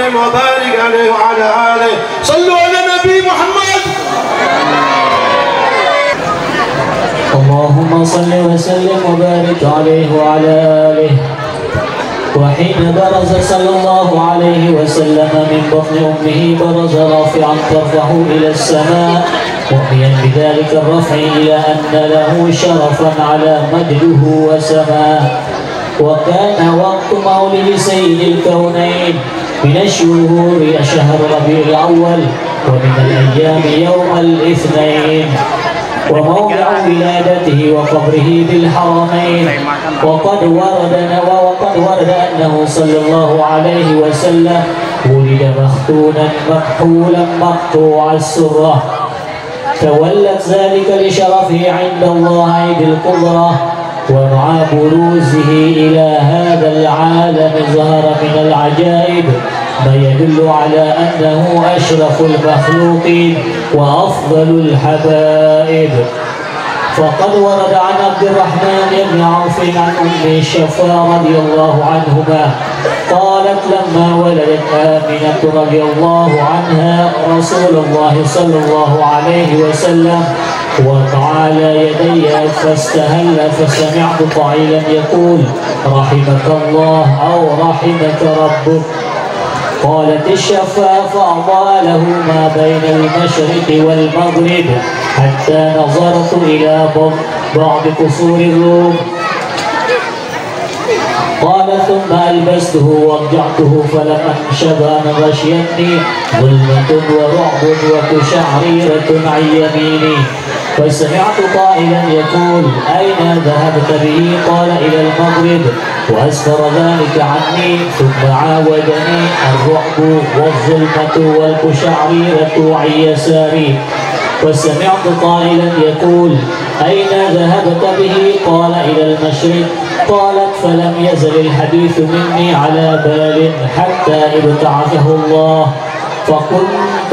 وسلم وبارك عليه وعلى آله. صلوا على النبي محمد. اللهم صل وسلم وبارك عليه وعلى آله. وحين برز صلى الله عليه وسلم من بطن أمه برز رافعا طرفه إلى السماء مؤمنا بذلك الرفع إلى أن له شرفا على مجده وسماه. وكان وقت مولد سيد الكونين من الشهور شهر ربيع الأول، ومن الأيام يوم الاثنين، وموضع ولادته وقبره بالحرمين. وقد ورد أنه صلى الله عليه وسلم ولد مختونا مكحولا مقطوع السرة، تولت ذلك لشرفه عند الله عيد القدرة. ومع بروزه إلى هذا العالم ظهر من العجائب ما يدل على أنه أشرف المخلوقين وأفضل الحبائب. فقد ورد عن عبد الرحمن بن عوف عن أم الشفاء رضي الله عنهما قالت لما ولدت آمنة رضي الله عنها رسول الله صلى الله عليه وسلم وقع على يدي فاستهل فسمعت قائلا يقول رحمك الله أو رحمك ربك. قالت الشفاء فأضاء له ما بين المشرق والمغرب حتى نظرت إلى بعض قصور الروم. قال ثم ألبسته وارجعته فلم أنشب أن غشيتني ظلمة ورعب وتشعريرة عن يميني. فسمعت قائلا يقول أين ذهبت به؟ قال إلى المغرب، وأسفر ذلك عني. ثم عاودني الرعب والظلمة والقشعريرة عن يساري. وسمعت قائلا يقول أين ذهبت به؟ قال إلى المشرق. قالت فلم يزل الحديث مني على بال حتى ابتعثه الله، فكنت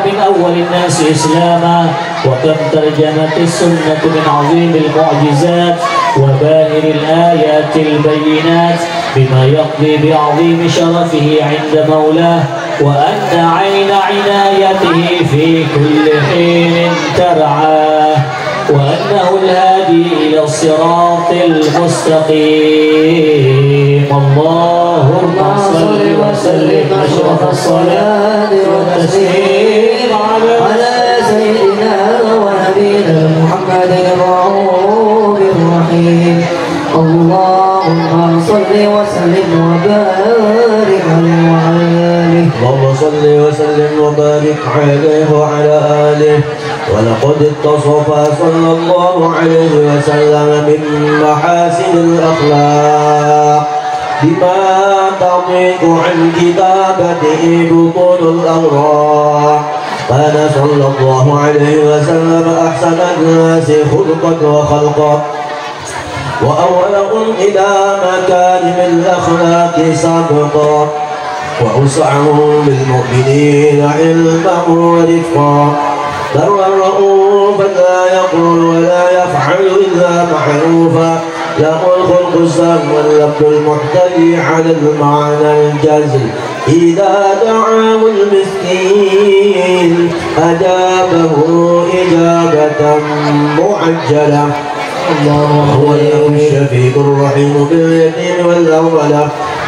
من أول الناس إسلاما. وكم ترجمت السنة من عظيم المعجزات وباهر الآيات البينات بما يقضي بعظيم شرفه عند مولاه، وأن عين عنايته في كل حين ترعاه، وأنه الهادي إلى الصراط المستقيم. اللهم صل وسلم أشرف الصلاة والتسليم على سيدنا ونبينا محمد الرؤوف الرحيم. اللهم صل وسلم وبارك عليه وعلى آله. اللهم صل وسلم وبارك عليه وعلى آله. ولقد اتصف صلى الله عليه وسلم من محاسن الأخلاق بما تضيق عن كتابته بطون الأوراق. كان صلى الله عليه وسلم أحسن الناس خلقا وخلقا، وأولهم إلى مكارم الأخلاق سابقا، وأوسعهم بالمؤمنين علما ورفقا. بر رؤوفا لا يقول ولا يفعل إلا معروفا، له الخلق السام واللفظ المحتوي على المعنى الجازل. إذا دعاه المسكين أجابه إجابة معجلة. هو الشفيق الرحيم باليتيم والأولى،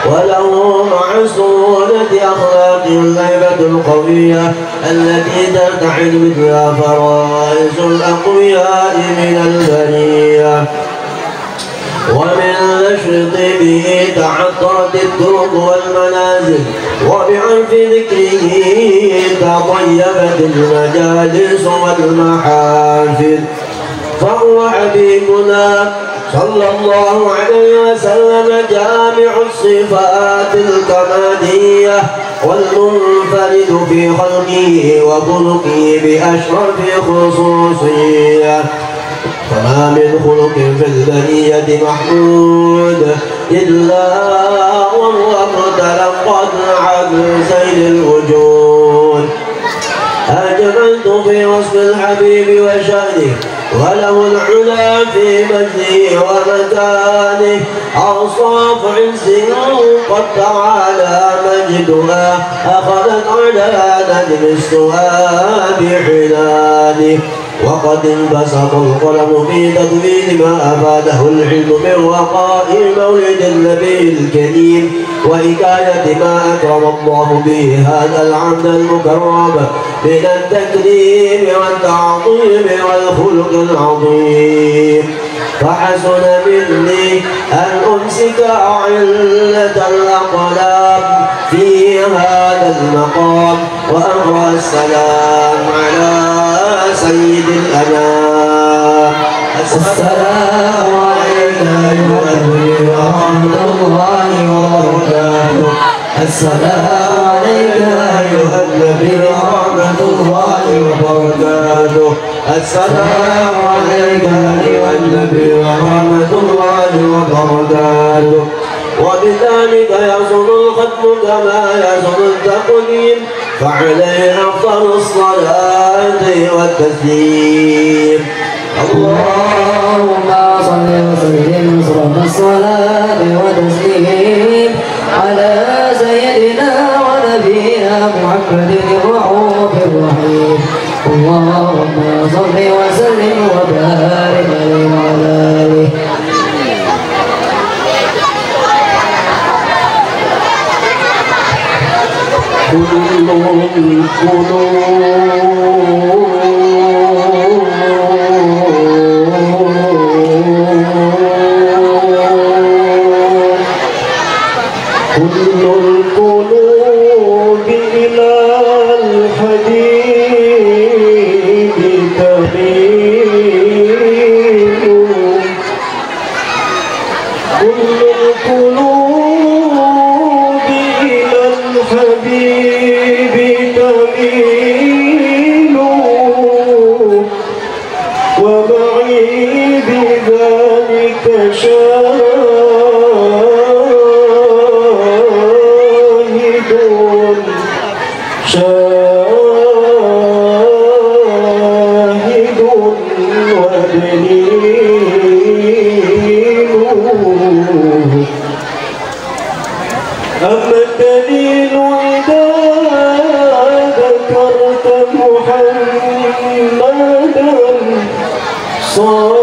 وله مع السهولة أخلاق الهيبة القوية التي ترتعد مثلها فرائس الأقوياء من البرية. ومن نشر به تعطرت الطرق والمنازل، وبعرف ذكره تطيبت المجالس والمحافل. فهو حبيبنا صلى الله عليه وسلم جامع الصفات الكمالية والمنفرد في خلقه وخلقه بأشرف خصوصية. فما من خلق في البرية محمود إلا وهو متلقى عن سيد الوجود. أجملت في وصف الحبيب وشأنه وله العلا في مجده ومكانه أوصاف عزه قد تعالى مجدها أخذت على نجم السواب حلاله وقد انبسط القلم في تدوين ما أفاده العلم من وقائع مولد النبي الكريم وحكاية ما أكرم الله به هذا العبد المكرم من التكريم والتعظيم والخلق العظيم فحسن مني أن أمسك علة الأقلام في هذا المقام وأقرأ السلام على سيد الأنام. السلام عليك أيها النبي ورحمة الله وبركاته. السلام عليك أيها النبي ورحمة الله وبركاته. السلام عليك أيها النبي ورحمة الله وبركاته. وبذلك يصل الختم كما يصل التقديم فعليه أفضل الصلاة والتسليم. اللهم صل وسلم صلاة الصلاة وتسليم على سيدنا ونبينا محمد الرؤوف الرحيم. اللهم صل وسلم وبارك عليه وعلى آله. كل القلوب إلى الحبيب تميل كل القلوب إلى الحبيب تميل ومعي بذلك شاهد ودليل. أما الدليل إذا ذكرت محمدا صارت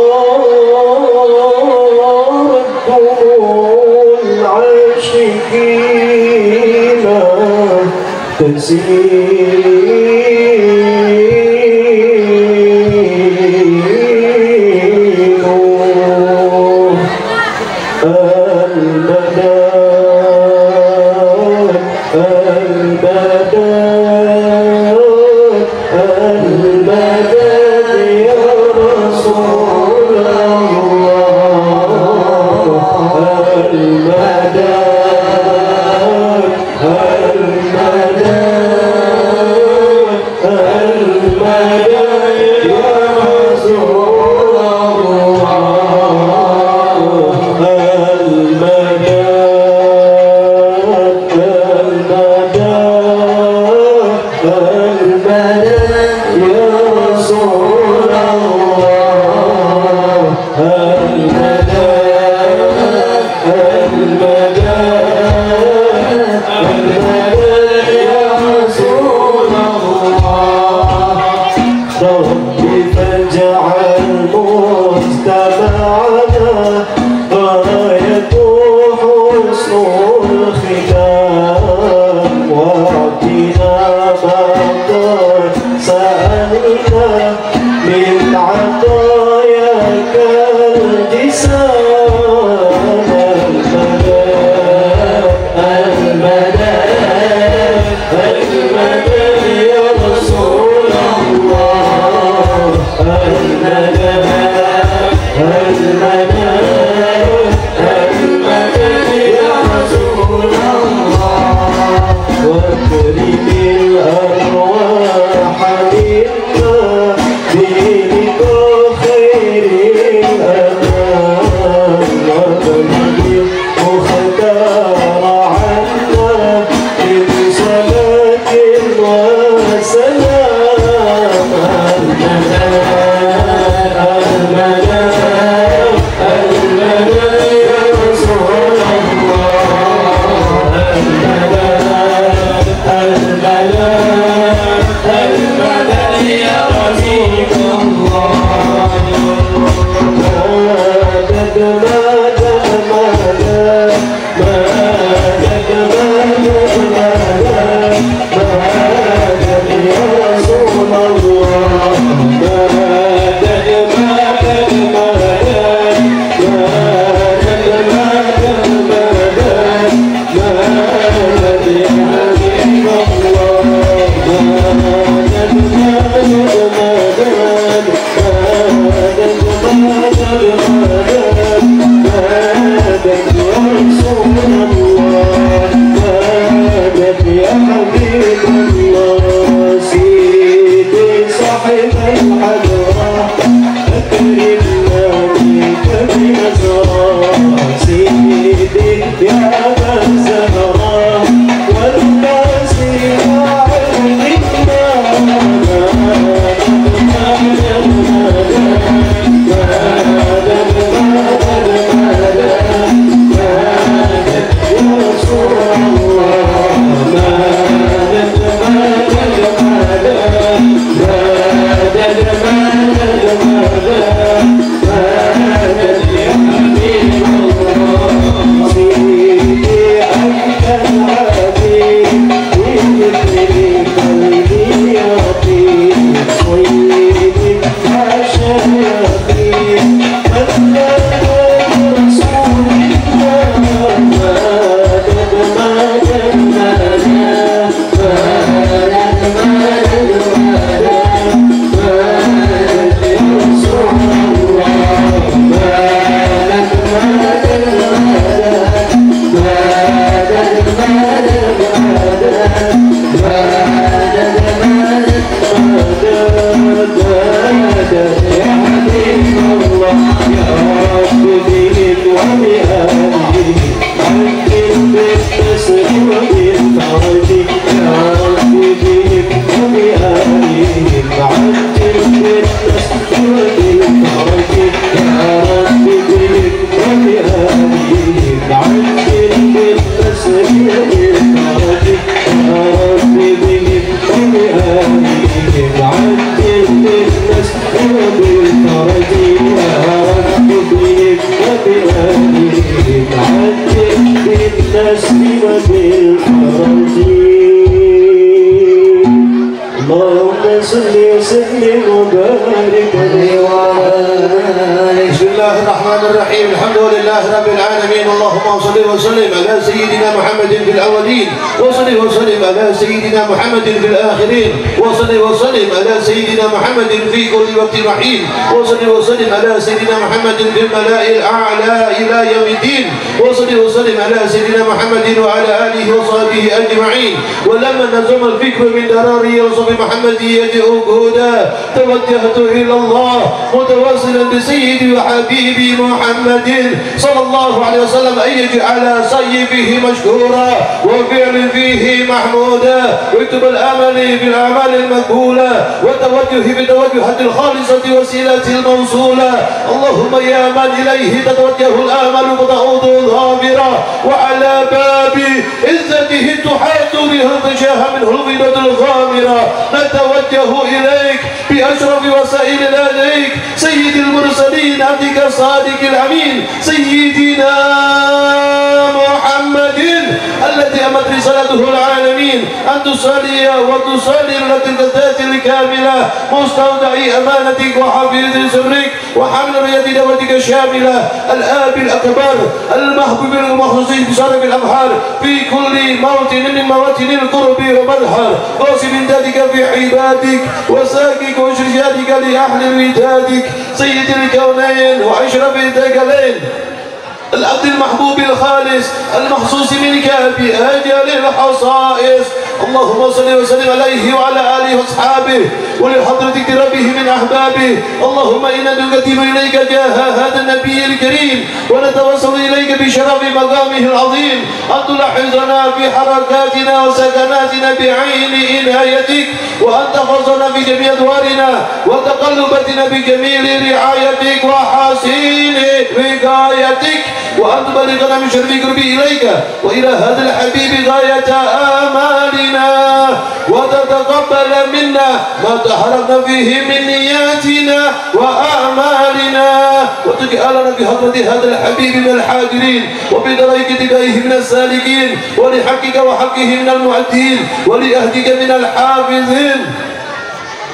دموع العاشقين تسيل المدد يا رسول الله المدد اللهم صل وسلم وبارك عليه بسم الله الرحمن الرحيم الحمد لله رب العالمين اللهم صل وسلم على سيدنا محمد في الأولين وصل وسلم على سيدنا محمد في الآخرين وصل وسلم على سيدنا محمد في كل وقت وحين وصل وسلم على سيدنا محمد في الملأ الأعلى إلى يوم الدين وصل وسلم على سيدنا محمد وعلى آله وصحبه أجمعين ولما نزم الفكر من دراري رسول محمد يجئ هدى توجهت إلى الله متواصلا بسيدي وحبيبي محمد صلى الله عليه وسلم أن يجعل سيفه مشكورا وفعل فيه محمودا واكتب الأمل بالأعمال المقبولة وتوجه بتوجهة الخالصة وسيلة الموصولة اللهم يا من إليه تتوجه الآمل فتعود ظافرا وعلى باب عزته تحاط به الغشاء منه الغيبة الغامرة نتوجه إليك بأشرف وسائل لديك سيد المرسلين عبدك الصادق الأمين سيدنا محمد الذي أمت رسالته العالمين أن تصلي وتصلي لك الذات الكاملة مستودع أمانتك وحفيظ سرك وحمل يد دعوتك الشاملة الآب الأكبر المحبوب المخلصين بشرف الأبحار في كل موطن من مواطن القرب ومظهر قاسم ذاتك في عبادك وساكك وشرجاتك لأهل ودادك سيد الكونين وأشرف الثقلين العبد المحبوب الخالص المخصوص منك بأجل الخصائص اللهم صل وسلم عليه وعلى آله وأصحابه ولحضرة ربه من أحبابه اللهم إنا نقدم إليك جاه هذا النبي الكريم ونتوسل إليك بشرف مقامه العظيم أن تلاحظنا في حركاتنا وسكناتنا بعين عنايتك وأن تحفظنا في جميع أدوارنا وتقلباتنا بجميل رعايتك وحسين وقايتك وأن تبلغنا من شرف قربي إليك وإلى هذا الحبيب غاية آمالنا وتتقبل منا ما تحركنا فيه من نياتنا وأعمالنا وتجعلنا في حضرة هذا الحبيب من الحاضرين وبدرجة اتباعه من السالكين ولحقك وحقه من المعدين ولأهدك من الحافظين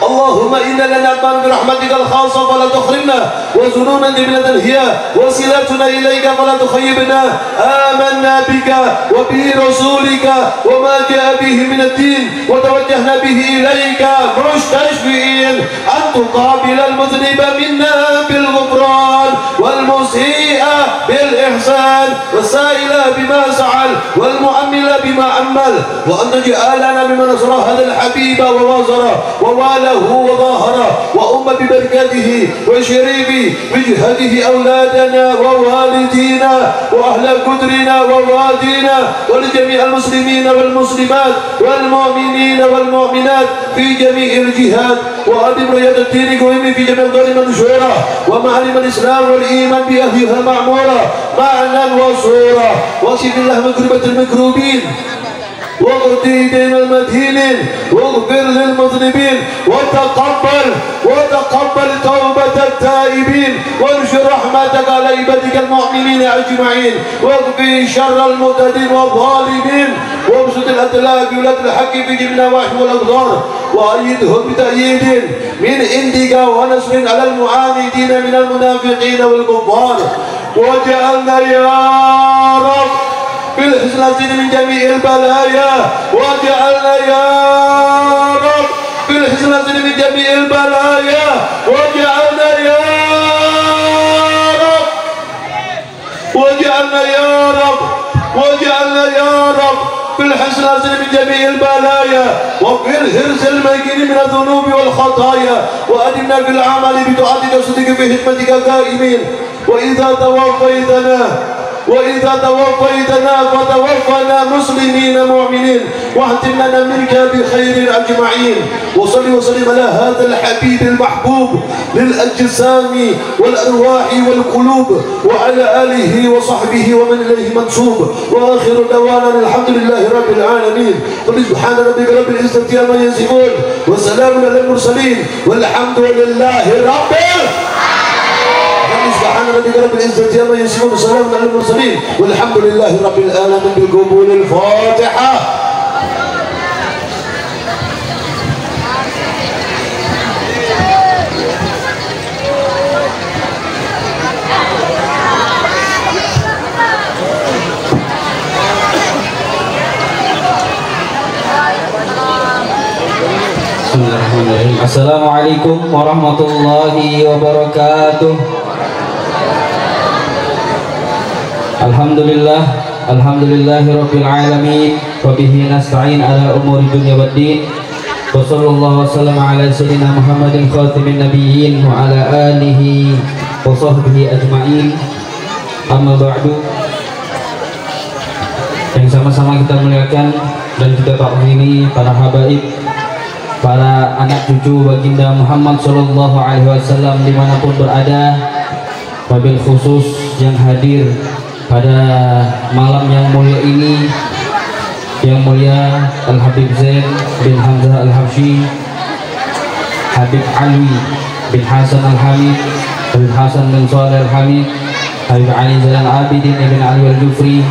اللهم إنا لنا أطمئن برحمتك الخاصة فلا تحرمنا وظنونا جميلة هي وصلتنا إليك فلا تخيبنا آمنا بك وبرسولك وما جاء به من الدين وتوجهنا به إليك مستشفئين أن تقابل المذنب منا بالغفران والمسيء بالإحسان والسائل بما سعل والمؤمل بما أمل وأن تجعلنا ممن نصر هذا الحبيب ووازر ووالى وظاهر وأم ببركاته وشريف بجهته أولادنا ووالدينا وأهل قدرنا ووادينا ولجميع المسلمين والمسلمات والمؤمنين والمؤمنات في جميع الجهات وأدم رياض الدين قويم في جميع دار منشورة ومعلم الإسلام والإيمان بأهلها معمورة معنى وصورة وصف الله من كربة المكروبين واغفر دين المدينين واغفر للمذنبين وتقبل توبة التائبين وانشر رحمتك على عبادك المؤمنين أجمعين واغفر شر المعتدين والظالمين وابسط الأدلاء بولاد الحق في جميع النواحي والأقدار وأيدهم بتأييد من عندك ونصر على المعاندين من المنافقين والكفار وجعلنا يا رب بالحسنى من جميع البلايا وجعلنا يا رب بالحسنى من جميع البلايا وجعلنا يا رب وجعلنا يا رب وجعلنا يا رب بالحسنى من جميع البلايا وبالحرص المكين من الذنوب والخطايا وأدمنا بالعمل بطاعتك وصدق في خدمتك قائمين وإذا توفيتنا فتوفنا مسلمين مؤمنين واختم لنا منك بخير أجمعين وصل وسلم على هذا الحبيب المحبوب للأجسام والأرواح والقلوب وعلى آله وصحبه ومن إليه منسوب وآخر دعوانا الحمد لله رب العالمين قل سبحان ربك رب العزة عما يصفون وسلام على المرسلين والحمد لله رب العالمين. سبحان ربك رب العزة عما يصفون وسلام على المرسلين والحمد لله رب العالمين بالقبول. الفاتحة. Assalamualaikum warahmatullahi wabarakatuh. Alhamdulillahirabbil alamin wa bihi nasta'in ala umuri dunya waddin. Wa sallallahu wasallam ala sayyidina Muhammadin khatimin nabiyyin wa ala alihi wa sahbihi ajma'in. Amma ba'du. Yang sama-sama kita muliakan dan kita takwimi para habaib, para anak cucu baginda Muhammad Sallallahu Alaihi Wasallam dimanapun berada, wabil khusus yang hadir pada malam yang mulia ini, yang mulia Al Habib Zain bin Hamzah Al Habsyi, Habib Alwi bin Hasan Al Hamid, Habib Hasan bin Saleh Al Hamid, Habib Ali Zain Abidin bin Ali Al Jufri,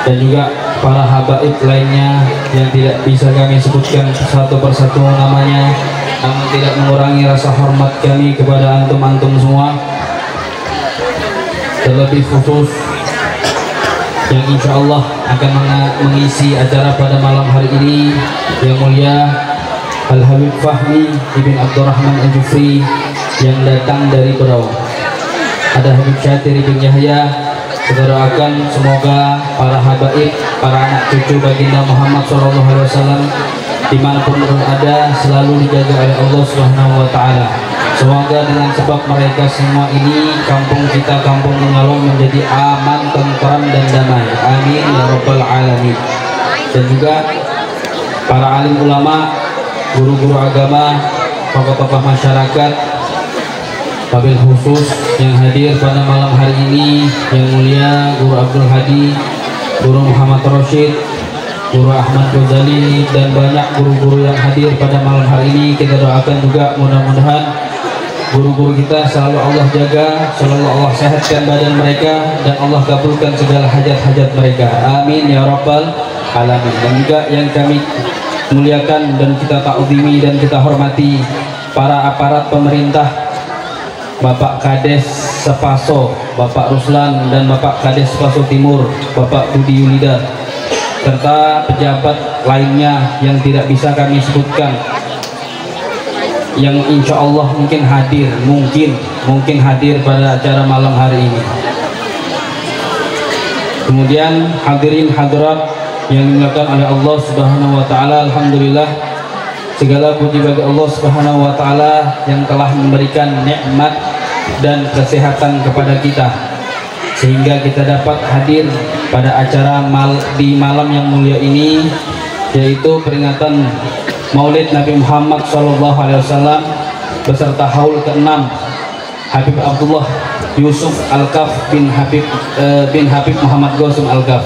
dan juga para habaib lainnya yang tidak bisa kami sebutkan satu persatu namanya, namun tidak mengurangi rasa hormat kami kepada antum-antum semua. Terlebih khusus yang insya Allah akan mengisi acara pada malam hari ini, yang mulia Al Habib Fahmi ibn Abdurrahman Al Jufri yang datang dari Berau. Ada Habib Syatir ibn Yahya. Kita doakan semoga para habaib, para anak cucu baginda Muhammad SAW dimanapun berada selalu dijaga oleh Allah Subhanahu Wa Taala. Semoga dengan sebab mereka semua ini kampung kita, kampung Mengalong menjadi aman, tentram dan damai. Amin ya rabbal alamin. Dan juga para alim ulama, guru-guru agama, tokoh-tokoh masyarakat, wabil khusus yang hadir pada malam hari ini, yang mulia Guru Abdul Hadi, Guru Muhammad Rashid, Guru Ahmad Ghazali, dan banyak guru-guru yang hadir pada malam hari ini. Kita doakan juga mudah-mudahan guru-guru kita selalu Allah jaga, selalu Allah sehatkan badan mereka, dan Allah kabulkan segala hajat-hajat mereka. Amin ya rabbal alamin. Dan juga yang kami muliakan dan kita ta'zimi dan kita hormati para aparat pemerintah, Bapak Kades Sepaso, Bapak Ruslan, dan Bapak Kades Sepaso Timur, Bapak Budi Yulida, serta pejabat lainnya yang tidak bisa kami sebutkan, yang insya Allah mungkin hadir, mungkin hadir pada acara malam hari ini. Kemudian hadirin hadirat yang dimuliakan oleh Allah Subhanahu Wa Taala, alhamdulillah segala puji bagi Allah Subhanahu Wa Taala yang telah memberikan nikmat dan kesehatan kepada kita, sehingga kita dapat hadir pada acara di malam yang mulia ini, yaitu peringatan Maulid Nabi Muhammad SAW beserta haul ke-6 Habib Abdullah Yusuf Al-Kaf bin Habib Muhammad Ghasim Al-Kaf.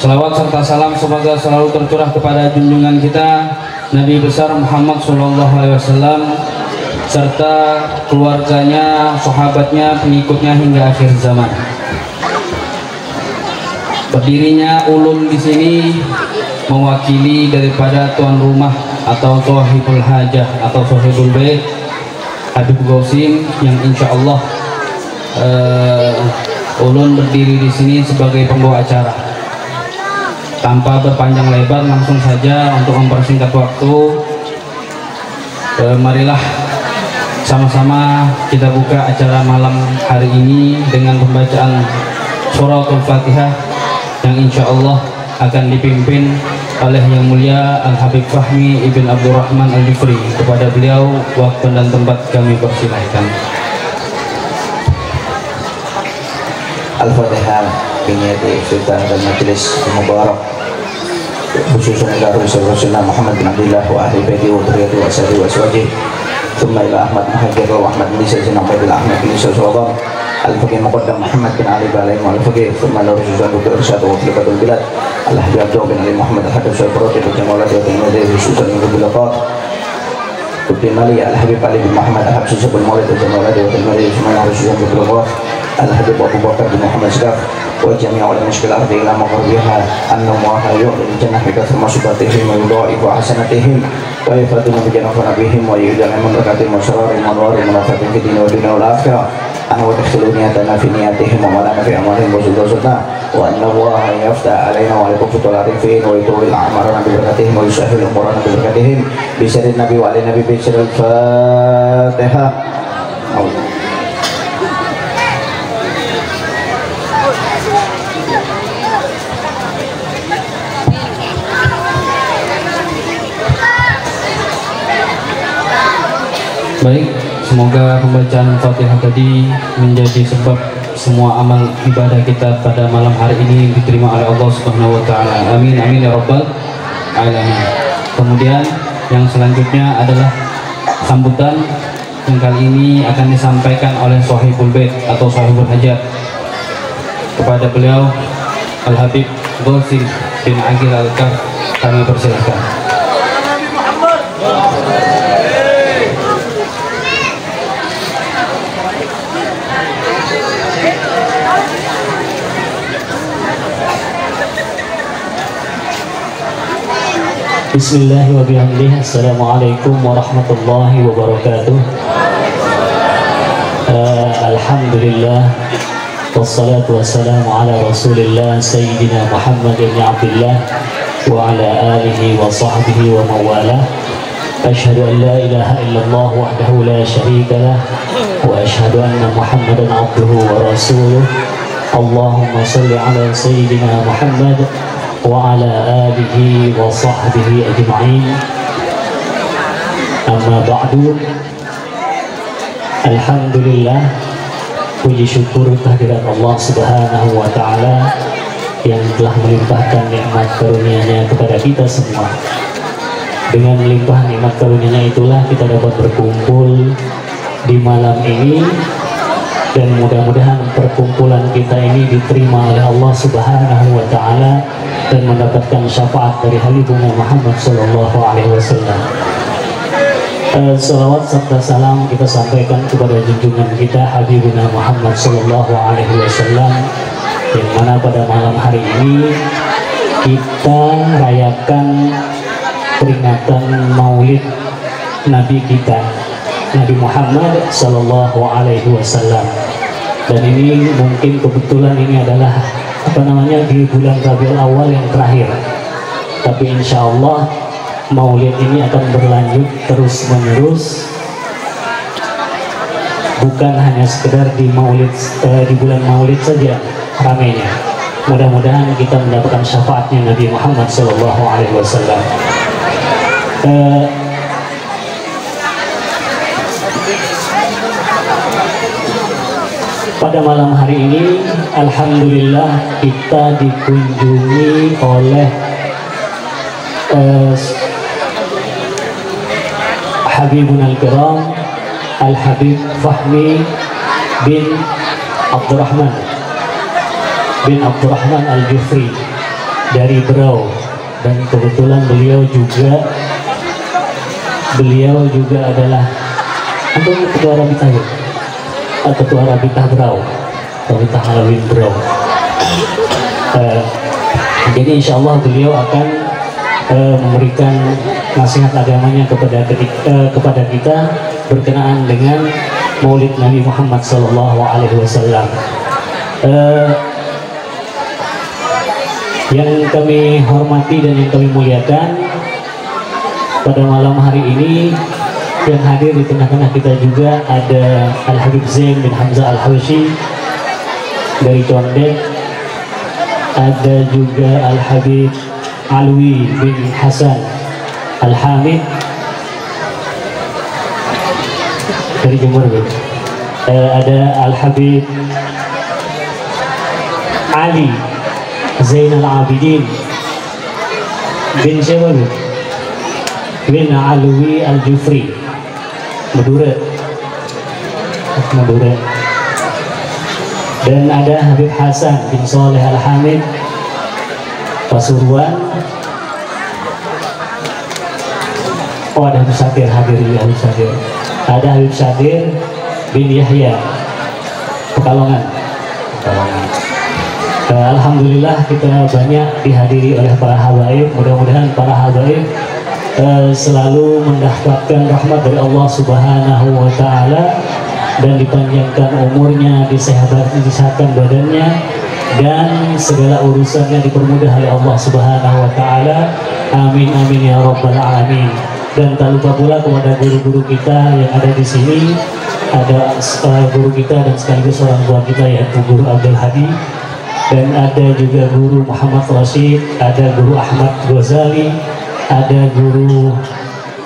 Salawat serta salam semoga selalu tercurah kepada junjungan kita Nabi besar Muhammad SAW serta keluarganya, sahabatnya, pengikutnya hingga akhir zaman. Berdirinya ulun di sini mewakili daripada tuan rumah atau sahibul hajah atau sahibul bait Habib Ghasim, yang insya Allah ulun berdiri di sini sebagai pembawa acara. Tanpa berpanjang lebar, langsung saja untuk mempersingkat waktu, marilah sama-sama kita buka acara malam hari ini dengan pembacaan suratul Fatihah yang insya Allah akan dipimpin oleh yang mulia Al Habib Fahmi ibn Abdurrahman Al Jufri. Kepada beliau waktu dan tempat kami persilahkan. Al-Fatihah biniyati sultan dan majlis mubarak khususan ila Rasulullah Muhammad bin Abdullah wa ahli baiti wa dhurriyyati wa ashabi wa aswajih thumma ila Ahmad Muhajir wa Ahmad bin Sayyidina Abdullah Ahmad bin Sultan Al-Faqih Muqaddam Muhammad bin Ali Balaim Al-Faqih thumma ila Rasulullah Dr. Irsyad wa Khalifatul Bilad Al-Habib Abdullah bin Ali Muhammad Al-Hadab Syarifurati wa Jamalat wa Tingmadi Sultan bin Bilaqat Qutbi Mali Al-Habib Ali bin Muhammad Al-Habib Syabul Maulid Al-Jamaladi wa Al-Mali Usman Al-Husayn bin Abdullah Al-Habib Abu Bakar bin Muhammad Syarif wa jami'a ulama syekh al-ardi ila maghribiha annahum wa yu'minu jannah bi kathri masubatihim wa yudha'ifu hasanatihim wa yafaduna bi janafana bihim wa yudha'imu barakatihim wa syararihim wa anwarihim wa nafatin fid dunya wa dunya wal akhirah an wa takhsulu niyatana fi niyatihim wa malana fi amalihim wa sunnah wa anna Allah yaftah alaina wa alaikum futul arifin wa yutul a'marana bi barakatihim wa yusahhil umurana bi barakatihim bi sirrin nabi wa ali nabi bi sirril Fatihah. Baik, semoga pembacaan Fatihah tadi menjadi sebab semua amal ibadah kita pada malam hari ini diterima oleh Allah Subhanahu wa taala. Amin amin ya rabbal alamin. Kemudian yang selanjutnya adalah sambutan yang kali ini akan disampaikan oleh Shahibul Bait atau Shahibul Hajat. Kepada beliau Al-Habib Ghausy bin Aqil Al-Kaf, kami persilakan. Bismillah wa bihamdih. Assalamualaikum warahmatullahi wabarakatuh. Alhamdulillah wassalatu wassalamu ala rasulillah Sayyidina Muhammad ibn Abdullah wa ala alihi wa sahbihi wa mawalah. Ashhadu an la ilaha illallah wahdahu la syarika lah wa ashhadu anna Muhammadan abduhu wa rasuluh. Allahumma salli ala Sayyidina Muhammad wa ala alihi wa sahbihi ajma'in. Amma ba'du. Alhamdulillah, puji syukur kehadirat Allah Subhanahu wa taala yang telah melimpahkan nikmat karunia-Nya kepada kita semua. Dengan melimpah nikmat karunia-Nya itulah kita dapat berkumpul di malam ini, dan mudah-mudahan perkumpulan kita ini diterima oleh Allah Subhanahu wa taala dan mendapatkan syafaat dari Habibuna Muhammad sallallahu alaihi wasallam. Salawat serta salam kita sampaikan kepada junjungan kita Habibuna Muhammad sallallahu alaihi wasallam, yang mana pada malam hari ini kita rayakan peringatan Maulid Nabi kita, Nabi Muhammad sallallahu alaihi wasallam. Dan ini mungkin kebetulan ini adalah di bulan Rabiul Awal yang terakhir. Tapi insya Allah Maulid ini akan berlanjut terus menerus, bukan hanya sekedar di Maulid di bulan Maulid saja ramainya. Mudah-mudahan kita mendapatkan syafaatnya Nabi Muhammad sallallahu alaihi wasallam. Pada malam hari ini alhamdulillah kita dikunjungi oleh Habibun Al-Kiram Al-Habib Fahmi bin Abdurrahman Al-Jufri dari Berau, dan kebetulan beliau juga adalah ketua Rabitah Berau, Rabitah Alawin Berau. Jadi insya Allah beliau akan memberikan nasihat agamanya kepada kita berkenaan dengan Maulid Nabi Muhammad sallallahu alaihi wasallam. Yang kami hormati dan yang kami muliakan, pada malam hari ini yang hadir di tengah-tengah kita juga ada Al-Habib Zain bin Hamzah Al-Habsyi dari Condet, ada juga Al-Habib Alwi bin Hasan Al-Hamid dari Jember, ada Al-Habib Ali Zainal Abidin bin siapa bin Alwi Al-Jufri Madura, dan ada Habib Hasan bin Soleh Al-Hamid Pasuruan, Oh, ada Habib Sadir hadir juga. Habib Sadir, ada Habib Sadir bin Yahya Pekalongan. Alhamdulillah kita banyak dihadiri oleh para habaib. Mudah-mudahan para habaib selalu mendapatkan rahmat dari Allah Subhanahu wa Ta'ala dan dipanjangkan umurnya, disehatkan badannya, dan segala urusannya dipermudah oleh Allah Subhanahu wa Ta'ala. Amin amin ya rabbal alamin. Dan tak lupa pula kepada guru-guru kita yang ada di sini. Ada guru kita dan sekaligus orang tua kita, yaitu Guru Abdul Hadi, dan ada juga Guru Muhammad Rashid, ada Guru Ahmad Ghazali, ada Guru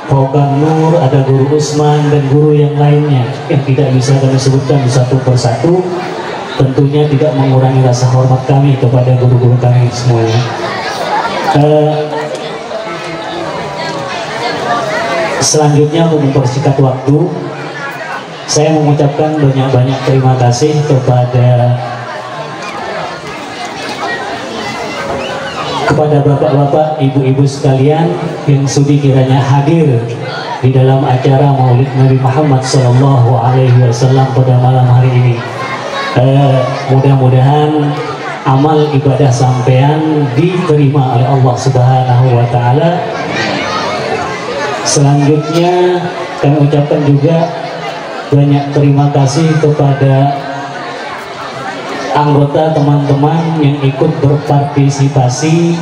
Faukan Nur, ada Guru Usman, dan guru yang lainnya yang tidak bisa kami sebutkan satu persatu. Tentunya tidak mengurangi rasa hormat kami kepada guru-guru kami semuanya. Selanjutnya, untuk mempersingkat waktu, saya mengucapkan banyak-banyak terima kasih kepada bapak-bapak, ibu-ibu sekalian yang sudi kiranya hadir di dalam acara Maulid Nabi Muhammad SAW pada malam hari ini. Mudah-mudahan amal ibadah sampean diterima oleh Allah Subhanahu wa Ta'ala. Selanjutnya kami ucapkan juga banyak terima kasih kepada anggota teman-teman yang ikut berpartisipasi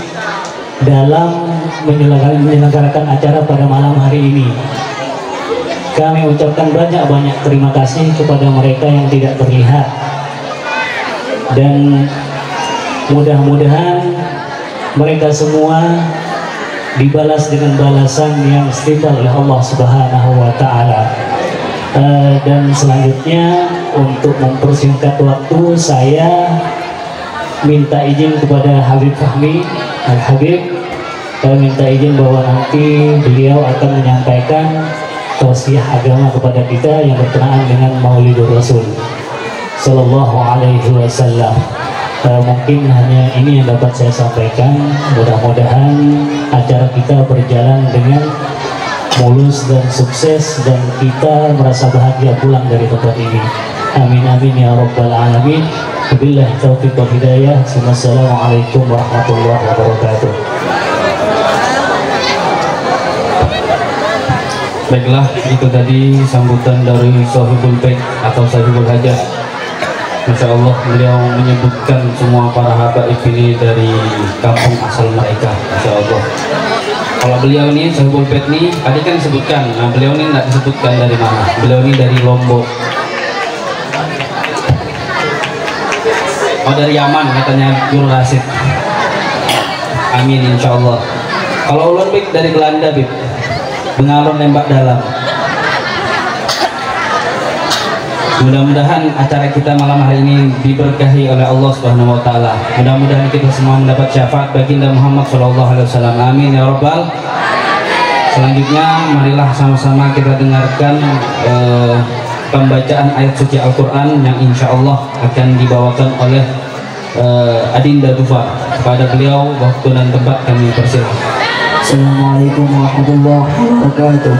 dalam menyelenggarakan acara pada malam hari ini. Kami ucapkan banyak-banyak terima kasih kepada mereka yang tidak terlihat, dan mudah-mudahan mereka semua dibalas dengan balasan yang setimpal oleh Allah Subhanahu wa Ta'ala. Dan selanjutnya, untuk mempersingkat waktu, saya minta izin kepada Habib Fahmi Al-Habib, minta izin bahwa nanti beliau akan menyampaikan tausiah agama kepada kita yang berkenaan dengan Maulidur Rasul Sallallahu Alaihi Wasallam. Mungkin hanya ini yang dapat saya sampaikan. Mudah-mudahan acara kita berjalan dengan mulus dan sukses, dan kita merasa bahagia pulang dari tempat ini. Amin amin ya rabbal alamin. Wabillahi taufiq wal hidayah. Wassalamualaikum warahmatullahi wabarakatuh. Baiklah, itu tadi sambutan dari Sahibul Bait atau Sahibul Hajat. Masya Allah, beliau menyebutkan semua para habaib ini dari kampung asal mereka. Masya Allah. Kalau beliau ini Sahibul Bait ini tadi kan disebutkan, nah beliau ini tidak disebutkan dari mana. Beliau ini dari Lombok. Oh, dari Yaman katanya Guru Rasid. Amin insya Allah. Kalau ulun Bib dari Belanda, Bib, Bengalon Lembak Dalam. Mudah-mudahan acara kita malam hari ini diberkahi oleh Allah Subhanahu wa Ta'ala. Mudah-mudahan kita semua mendapat syafaat baginda Muhammad SAW. Amin ya rabbal. Selanjutnya, marilah sama-sama kita dengarkan pembacaan ayat suci Al-Quran yang insya Allah akan dibawakan oleh Adinda Dufa. Kepada beliau waktu dan tempat kami persilakan. Assalamualaikum warahmatullahi wabarakatuh.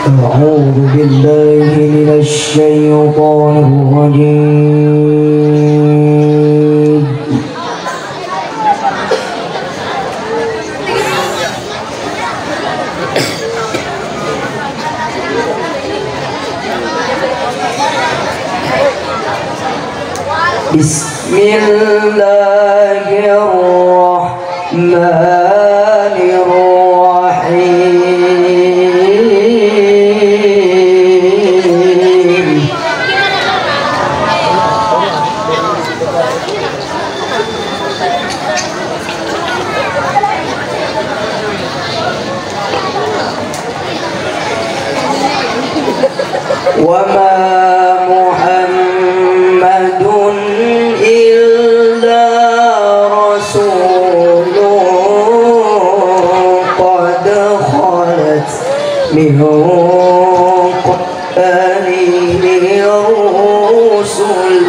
أعوذ بالله من الشيطان الرجيم. بسم الله الرحمن الرحيم. وما محمد إلا رسول قد خلت من قبله الرسل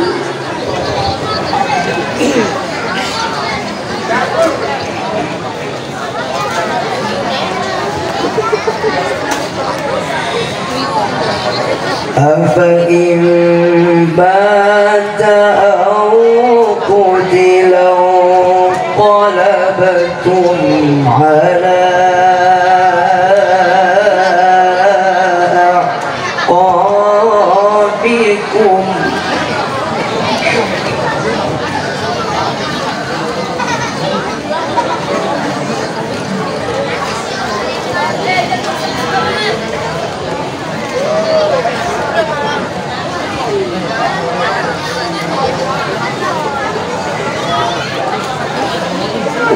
أفإن بات أو قتل انقلبتم على أعقابكم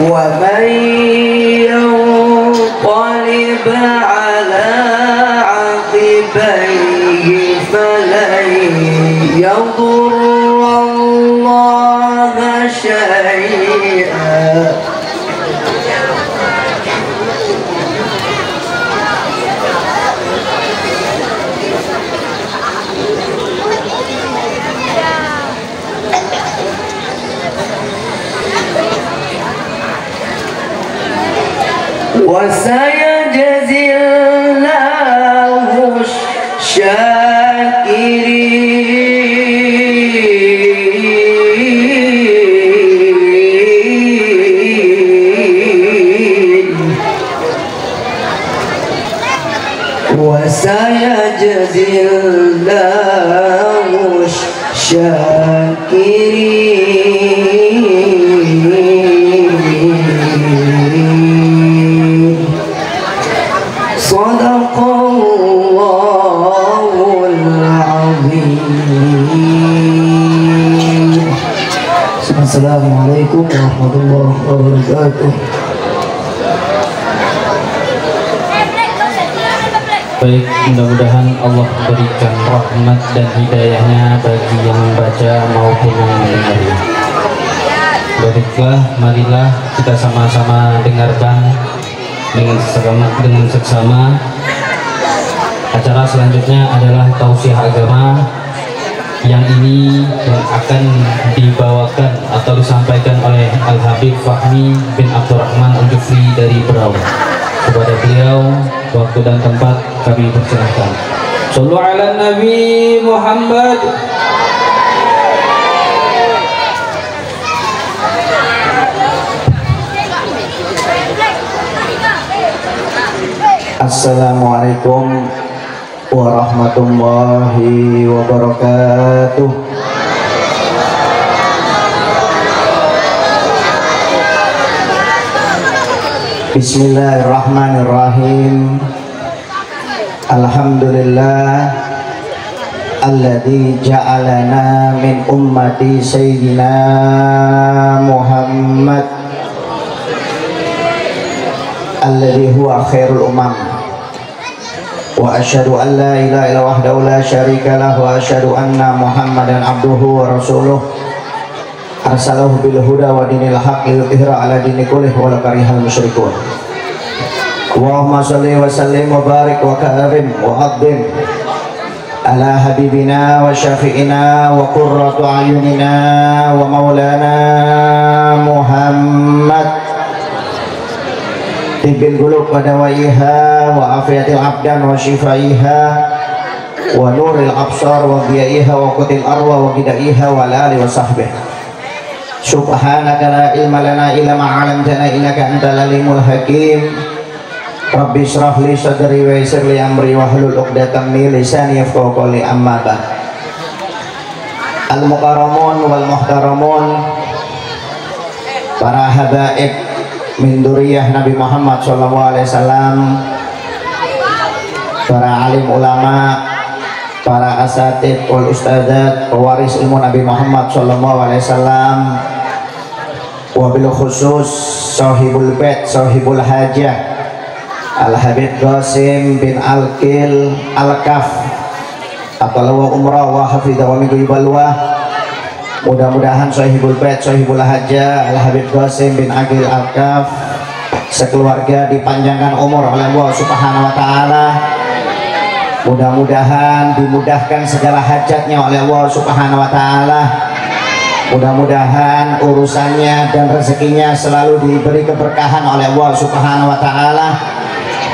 ومن ينقلب على عقبيه فلن يضر الله شيئا وسيجزي الله الشاكرين وسيجزي الله الشاكرين صدق الله العظيم. السلام عليكم ورحمة الله وبركاته. Baik, mudah-mudahan Allah berikan rahmat dan hidayahnya bagi yang membaca maupun yang mendengarnya. Baiklah, marilah kita sama-sama dengarkan dengan seksama. Acara selanjutnya adalah tausiah agama yang ini yang akan dibawakan atau disampaikan oleh Al-Habib Fahmi bin Abdurrahman Al-Jufri dari Berau. Kepada beliau, waktu dan tempat kami persilahkan. Sallu ala Nabi Muhammad. Assalamualaikum warahmatullahi wabarakatuh. Bismillahirrahmanirrahim. Alhamdulillah alladzi ja'alana min ummati sayyidina Muhammad alladzi huwa khairul umam. Wa asyhadu an la ilaha illa wahdahu la syarika lahu wa asyhadu anna Muhammadan abduhu wa rasuluh arsalahu bil huda wa dinil haqqi liyudhhira ala dini kullih wa la karihal musyrikun. Allahumma shalli wa sallim wa barik wa karim wa addim ala habibina wa syafi'ina wa qurratu ayunina wa maulana Muhammad tibbil qulub wa dawaiha wa afiyatil abdan wa shifaiha wa nuril absar wa dhiyaiha wa qutil arwa wa gidaiha wa alihi wa sahbihi. Subhanaka la ilma lana illa ma 'allamtana innaka antal alimul hakim. Rabbi shrah li sadri wa yassir li amri wa hlul 'uqdatam min lisani yafqahu qawli. Amma ba'd. Al mukarramun wal muhtaramun, para habaib min duriyah Nabi Muhammad SAW, para alim ulama, para asatid wal ustadzat, pewaris ilmu Nabi Muhammad SAW, wabil khusus sahibul bait, sahibul hajah, Al-Habib Qasim bin Al-Kil Al-Kaf atau umrah wa hafidha wa minggu ibalwah. Mudah-mudahan sahibul bait, sahibul hajah Al-Habib Qasim bin Al-Kil Al-Kaf sekeluarga dipanjangkan umur oleh Allah Subhanahu wa taala. Mudah-mudahan dimudahkan segala hajatnya oleh Allah Subhanahu wa taala. Mudah-mudahan urusannya dan rezekinya selalu diberi keberkahan oleh Allah Subhanahu wa taala.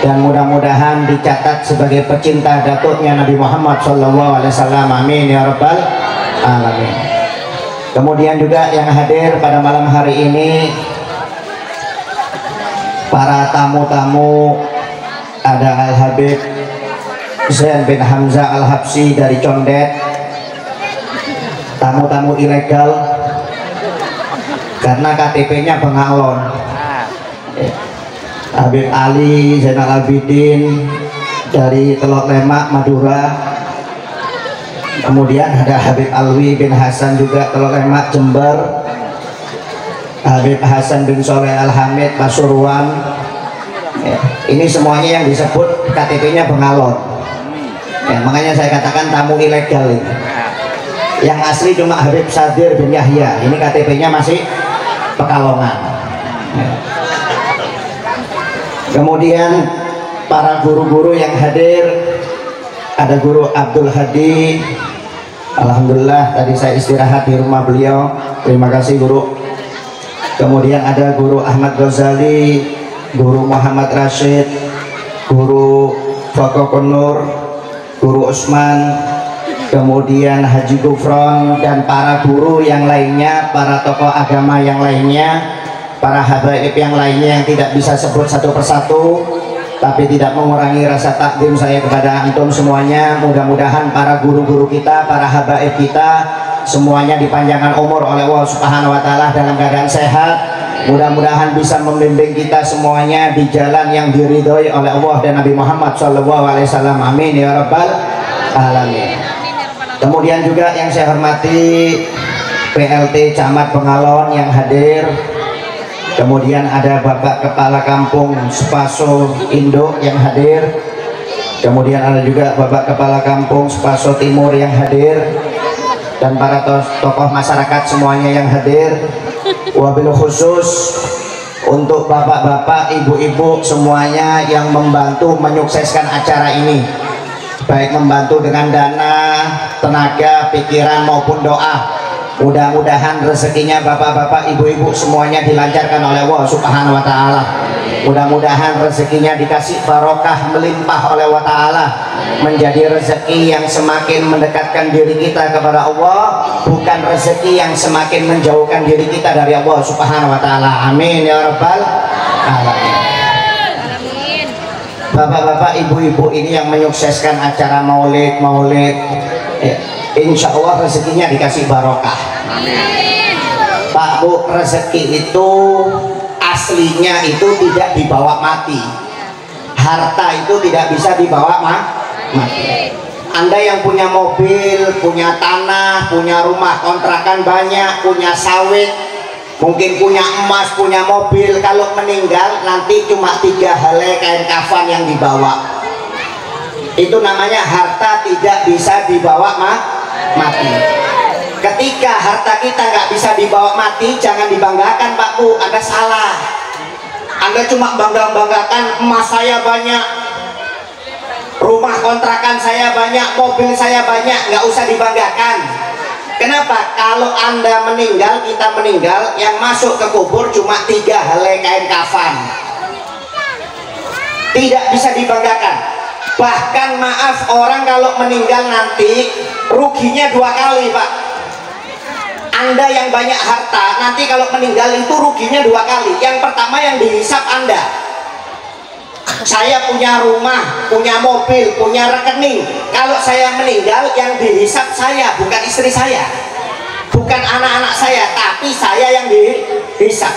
dan mudah-mudahan dicatat sebagai pecinta datuknya Nabi Muhammad SAW. Amin ya rabbal alamin. Kemudian juga yang hadir pada malam hari ini, para tamu-tamu, ada Al-Habib Zain bin Hamzah Al-Habsyi dari Condet, tamu-tamu ilegal karena KTP-nya Bengalon. Habib Ali Zainal Abidin dari Teluk Lemak Madura, kemudian ada Habib Alwi bin Hasan juga Teluk Lemak Jember, Habib Hasan bin Soleh Al-Hamid Pasuruan. Ini semuanya yang disebut KTP-nya Bengalon. Makanya saya katakan tamu ilegal ini. Yang asli cuma Habib Sadir bin Yahya, ini KTP-nya masih Pekalongan. Kemudian para guru-guru yang hadir, ada Guru Abdul Hadi, alhamdulillah tadi saya istirahat di rumah beliau, terima kasih Guru. Kemudian ada Guru Ahmad Ghazali, Guru Muhammad Rashid, Guru Fakokun Nur, Guru Usman, kemudian Haji Gufron, dan para guru yang lainnya, para tokoh agama yang lainnya, para habaib yang lainnya yang tidak bisa sebut satu persatu, tapi tidak mengurangi rasa takdim saya kepada antum semuanya. Mudah-mudahan para guru-guru kita, para habaib kita semuanya dipanjangkan umur oleh Allah Subhanahu wa taala dalam keadaan sehat. Mudah-mudahan bisa membimbing kita semuanya di jalan yang diridhoi oleh Allah dan Nabi Muhammad SAW. Amin ya rabbal alamin. Kemudian juga yang saya hormati PLT Camat Bengalon yang hadir. Kemudian ada Bapak Kepala Kampung Sepaso Indo yang hadir. Kemudian ada juga Bapak Kepala Kampung Sepaso Timur yang hadir, dan para tokoh masyarakat semuanya yang hadir. Wabil khusus untuk bapak-bapak, ibu-ibu semuanya yang membantu menyukseskan acara ini, baik membantu dengan dana, tenaga, pikiran maupun doa. Mudah-mudahan rezekinya bapak-bapak, ibu-ibu semuanya dilancarkan oleh Allah Subhanahu wa taala. Mudah-mudahan rezekinya dikasih barokah melimpah oleh Allah taala, menjadi rezeki yang semakin mendekatkan diri kita kepada Allah, bukan rezeki yang semakin menjauhkan diri kita dari Allah Subhanahu wa taala. Amin ya rabbal alamin. Bapak-bapak, ibu-ibu ini yang menyukseskan acara maulid ya, insya Allah rezekinya dikasih barokah. Amin. Pak Bu, rezeki itu aslinya itu tidak dibawa mati. Harta itu tidak bisa dibawa mati. Anda yang punya mobil, punya tanah, punya rumah kontrakan banyak, punya sawit, mungkin punya emas, punya mobil, kalau meninggal nanti cuma 3 helai kain kafan yang dibawa. Itu namanya harta tidak bisa dibawa mati. Ketika harta kita nggak bisa dibawa mati, jangan dibanggakan Pak Bu, Anda salah. Anda cuma bangga-banggakan emas saya banyak, rumah kontrakan saya banyak, mobil saya banyak, nggak usah dibanggakan. Kenapa? Kalau Anda meninggal, kita meninggal, yang masuk ke kubur cuma 3 helai kain kafan. Tidak bisa dibanggakan. Bahkan maaf, orang kalau meninggal nanti ruginya 2 kali Pak. Anda yang banyak harta, nanti kalau meninggal itu ruginya 2 kali. Yang pertama yang dihisap Anda. Saya punya rumah, punya mobil, punya rekening. Kalau saya meninggal, yang dihisap saya, bukan istri saya, bukan anak-anak saya, tapi saya yang dihisap.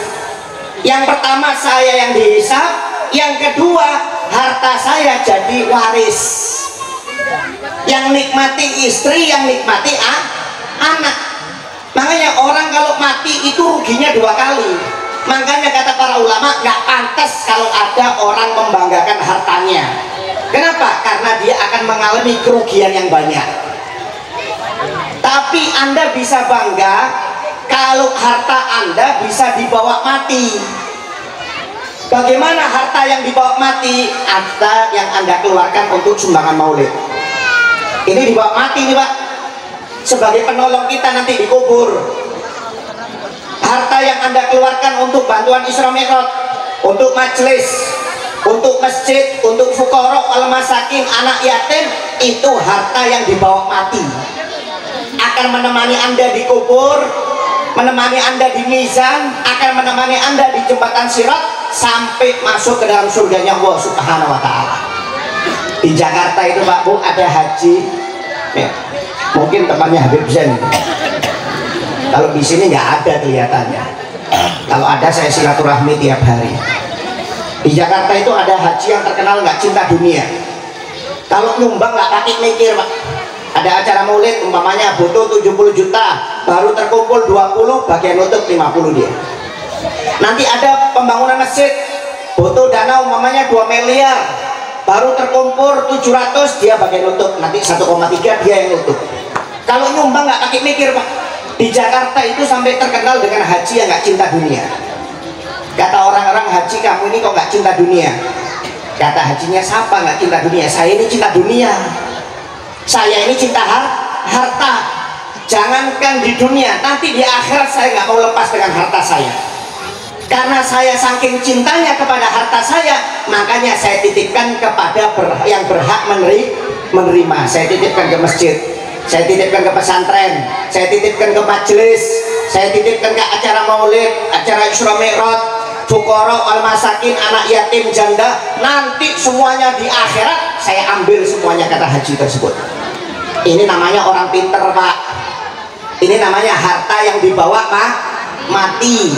Yang pertama saya yang dihisap, yang kedua harta saya jadi waris. Yang nikmati istri, yang nikmati anak. Makanya orang kalau mati itu ruginya 2 kali. Makanya kata para ulama, nggak pantas kalau ada orang membanggakan hartanya. Kenapa? Karena dia akan mengalami kerugian yang banyak. Tapi Anda bisa bangga kalau harta Anda bisa dibawa mati. Bagaimana harta yang dibawa mati? Harta yang Anda keluarkan untuk sumbangan maulid. Ini dibawa mati nih Pak, sebagai penolong kita nanti dikubur. Harta yang Anda keluarkan untuk bantuan Isra Mi'raj, untuk majelis, untuk masjid, untuk fuqara, al-masakin, anak yatim, itu harta yang dibawa mati. Akan menemani Anda di kubur, menemani Anda di mizan, akan menemani Anda di jembatan Sirat sampai masuk ke dalam surganya Allah Subhanahu wa taala. Di Jakarta itu Pak Bu ada haji. Ya, mungkin temannya Habib Zain. Kalau di sini nggak ada kelihatannya. Kalau ada saya silaturahmi tiap hari. Di Jakarta itu ada haji yang terkenal nggak cinta dunia. Kalau nyumbang nggak pakai mikir Pak. Ada acara maulid umpamanya butuh 70 juta, baru terkumpul 20, bagian nutup 50 dia. Nanti ada pembangunan masjid, butuh dana umpamanya 2 miliar, baru terkumpul 700, dia bagian nutup, nanti 1,3 dia yang nutup. Kalau nyumbang nggak pakai mikir Pak. Di Jakarta itu sampai terkenal dengan haji yang nggak cinta dunia. Kata orang-orang, haji kamu ini kok nggak cinta dunia? Kata hajinya, siapa nggak cinta dunia? Saya ini cinta dunia. Saya ini cinta harta. Jangankan di dunia, nanti di akhirat saya nggak mau lepas dengan harta saya. Karena saya saking cintanya kepada harta saya, makanya saya titipkan kepada yang berhak menerima. Saya titipkan ke masjid, saya titipkan ke pesantren, saya titipkan ke majelis, saya titipkan ke acara maulid, acara Isra Mi'raj, fuqara, al-masakin, anak yatim, janda. Nanti semuanya di akhirat saya ambil semuanya, kata haji tersebut. Ini namanya orang pinter Pak. Ini namanya harta yang dibawa mati.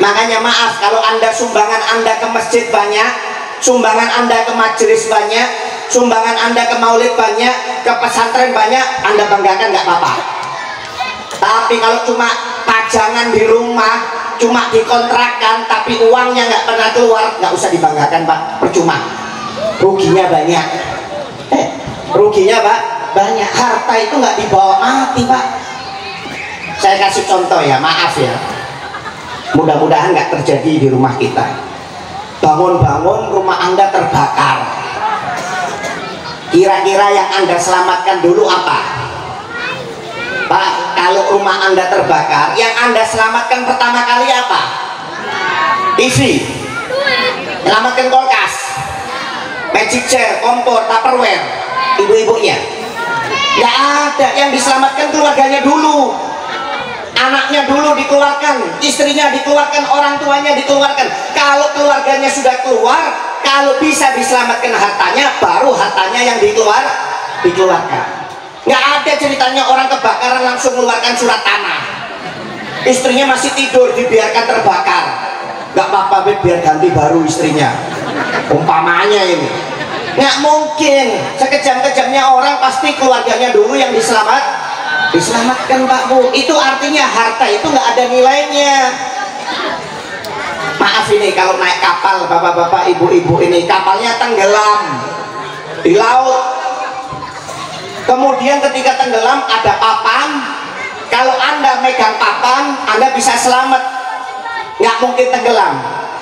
Makanya maaf kalau Anda sumbangan Anda ke masjid banyak, sumbangan Anda ke majelis banyak, sumbangan Anda ke maulid banyak, ke pesantren banyak, Anda banggakan nggak apa-apa. Tapi kalau cuma pajangan di rumah, cuma dikontrakan tapi uangnya nggak pernah keluar, nggak usah dibanggakan Pak, percuma. Ruginya banyak. Ruginya Pak banyak. Harta itu nggak dibawa mati Pak. Saya kasih contoh ya, maaf ya, mudah-mudahan nggak terjadi di rumah kita. Bangun-bangun rumah Anda terbakar, kira-kira yang Anda selamatkan dulu apa Pak? Kalau rumah Anda terbakar, yang Anda selamatkan pertama kali apa? TV, selamatkan kulkas, magic chair, kompor, tupperware, ibu-ibunya. Nggak ada, yang diselamatkan keluarganya dulu, anaknya dulu dikeluarkan, istrinya dikeluarkan, orang tuanya dikeluarkan. Kalau keluarganya sudah keluar, kalau bisa diselamatkan hartanya, baru hartanya yang dikeluarkan. Nggak ada ceritanya orang kebakaran langsung mengeluarkan surat tanah, istrinya masih tidur dibiarkan terbakar. Nggak apa-apa biar ganti baru istrinya, umpamanya ini. Nggak mungkin. Sekejam-kejamnya orang pasti keluarganya dulu yang diselamatkan Pak Bu. Itu artinya harta itu nggak ada nilainya. Maaf ini kalau naik kapal bapak-bapak ibu-ibu ini, kapalnya tenggelam di laut, kemudian ketika tenggelam ada papan. Kalau Anda megang papan, Anda bisa selamat, nggak mungkin tenggelam.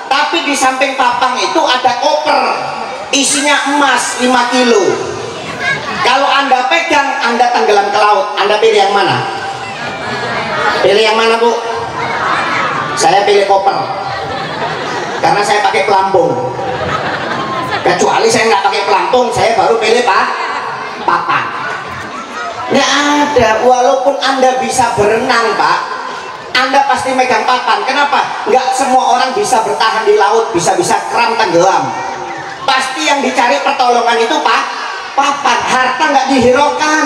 Tapi di samping papan itu ada koper, isinya emas 5 kilo. Kalau Anda pegang, Anda tenggelam ke laut. Anda pilih yang mana? Pilih yang mana Bu? Saya pilih koper, karena saya pakai pelampung. Kecuali saya nggak pakai pelampung, saya baru pilih papan. Nggak ada. Walaupun Anda bisa berenang Pak, Anda pasti megang papan. Kenapa? Nggak semua orang bisa bertahan di laut, bisa-bisa kram tenggelam. Pasti yang dicari pertolongan itu papan. Harta nggak dihiraukan.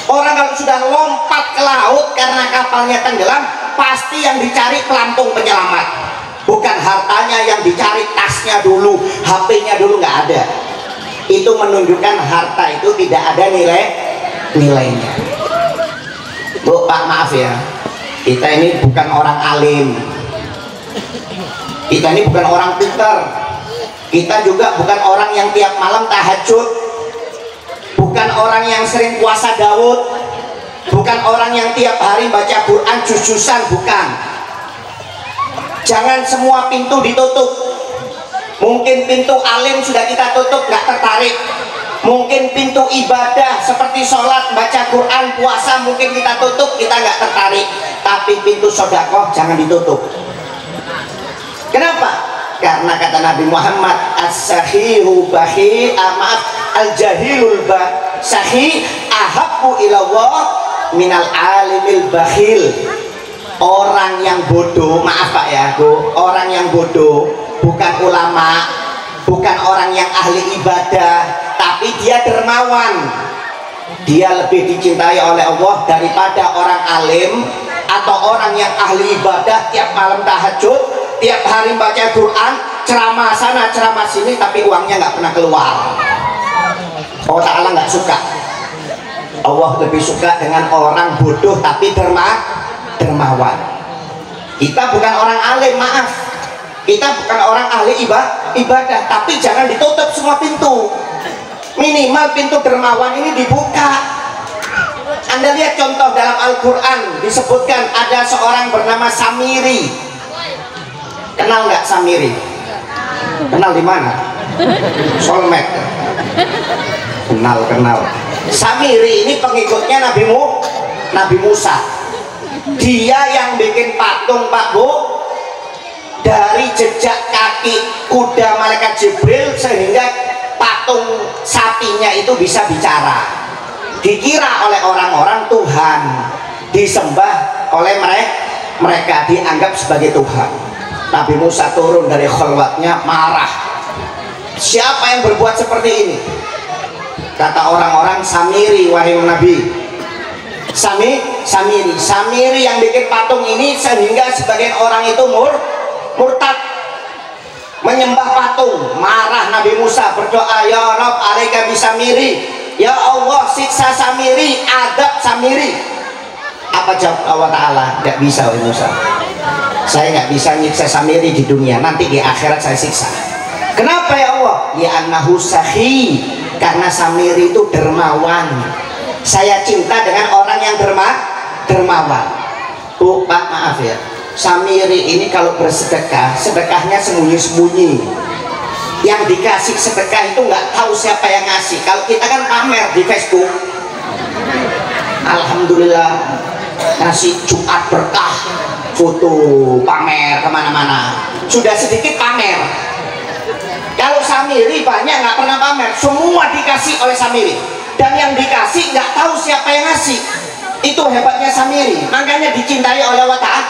Orang kalau sudah lompat ke laut karena kapalnya tenggelam, pasti yang dicari pelampung penyelamat, bukan hartanya yang dicari. Tasnya dulu, HP-nya dulu nggak ada. Itu menunjukkan harta itu tidak ada nilainya. Bu, Pak, maaf ya, kita ini bukan orang alim, kita ini bukan orang pintar, kita juga bukan orang yang tiap malam tahajud, bukan orang yang sering puasa Daud, bukan orang yang tiap hari baca Quran juz-juzan, bukan. Jangan semua pintu ditutup. Mungkin pintu alim sudah kita tutup, nggak tertarik. Mungkin pintu ibadah seperti sholat, baca Quran, puasa mungkin kita tutup, kita nggak tertarik. Tapi pintu sedekah jangan ditutup. Kenapa? Karena kata Nabi Muhammad, as-sahihu bahi maaf al-jahilul sahi ahabbu ilallah minal alimil bakhil. Orang yang bodoh, maaf Pak ya Bu, orang yang bodoh bukan ulama, bukan orang yang ahli ibadah, tapi dia dermawan. Dia lebih dicintai oleh Allah daripada orang alim atau orang yang ahli ibadah, tiap malam tahajud, tiap hari baca Quran, ceramah sana ceramah sini, tapi uangnya nggak pernah keluar. Allah Ta'ala nggak suka. Allah lebih suka dengan orang bodoh tapi dermawan. Kita bukan orang alim, maaf, kita bukan orang ahli ibadah, tapi jangan ditutup semua pintu. Minimal pintu dermawan ini dibuka. Anda lihat contoh dalam Al-Quran, disebutkan ada seorang bernama Samiri. Kenal nggak Samiri? Kenal di mana? Solmed. Kenal. Samiri ini pengikutnya Nabi Musa. Dia yang bikin patung Pak Bu, dari jejak kaki kuda malaikat Jibril sehingga patung sapinya itu bisa bicara. Dikira oleh orang-orang Tuhan, disembah oleh mereka, dianggap sebagai Tuhan. Nabi Musa turun dari khalwatnya marah. Siapa yang berbuat seperti ini? Kata orang-orang, Samiri wahai Nabi. Samiri yang bikin patung ini sehingga sebagian orang itu murtad, menyembah patung. Marah Nabi Musa, berdoa, ya Rabb alaika bisamiri, ya Allah siksa Samiri, adab Samiri. Apa jawab Allah Ta'ala? Gak bisa wahai Musa, saya nggak bisa nyiksa Samiri di dunia, nanti di akhirat saya siksa. Kenapa ya Allah? Ya annahu sahi, karena Samiri itu dermawan. Saya cinta dengan orang yang dermawan. Bu, Pak, maaf ya, Samiri ini kalau bersedekah, sedekahnya sembunyi-sembunyi. Yang dikasih sedekah itu nggak tahu siapa yang ngasih. Kalau kita kan pamer di Facebook, alhamdulillah ngasih Jumat berkah, foto pamer kemana-mana, sudah sedikit pamer. Kalau Samiri banyak nggak pernah pamer, semua dikasih oleh Samiri, dan yang dikasih nggak tahu siapa yang ngasih. Itu hebatnya Samiri, makanya dicintai oleh Allah Ta'ala.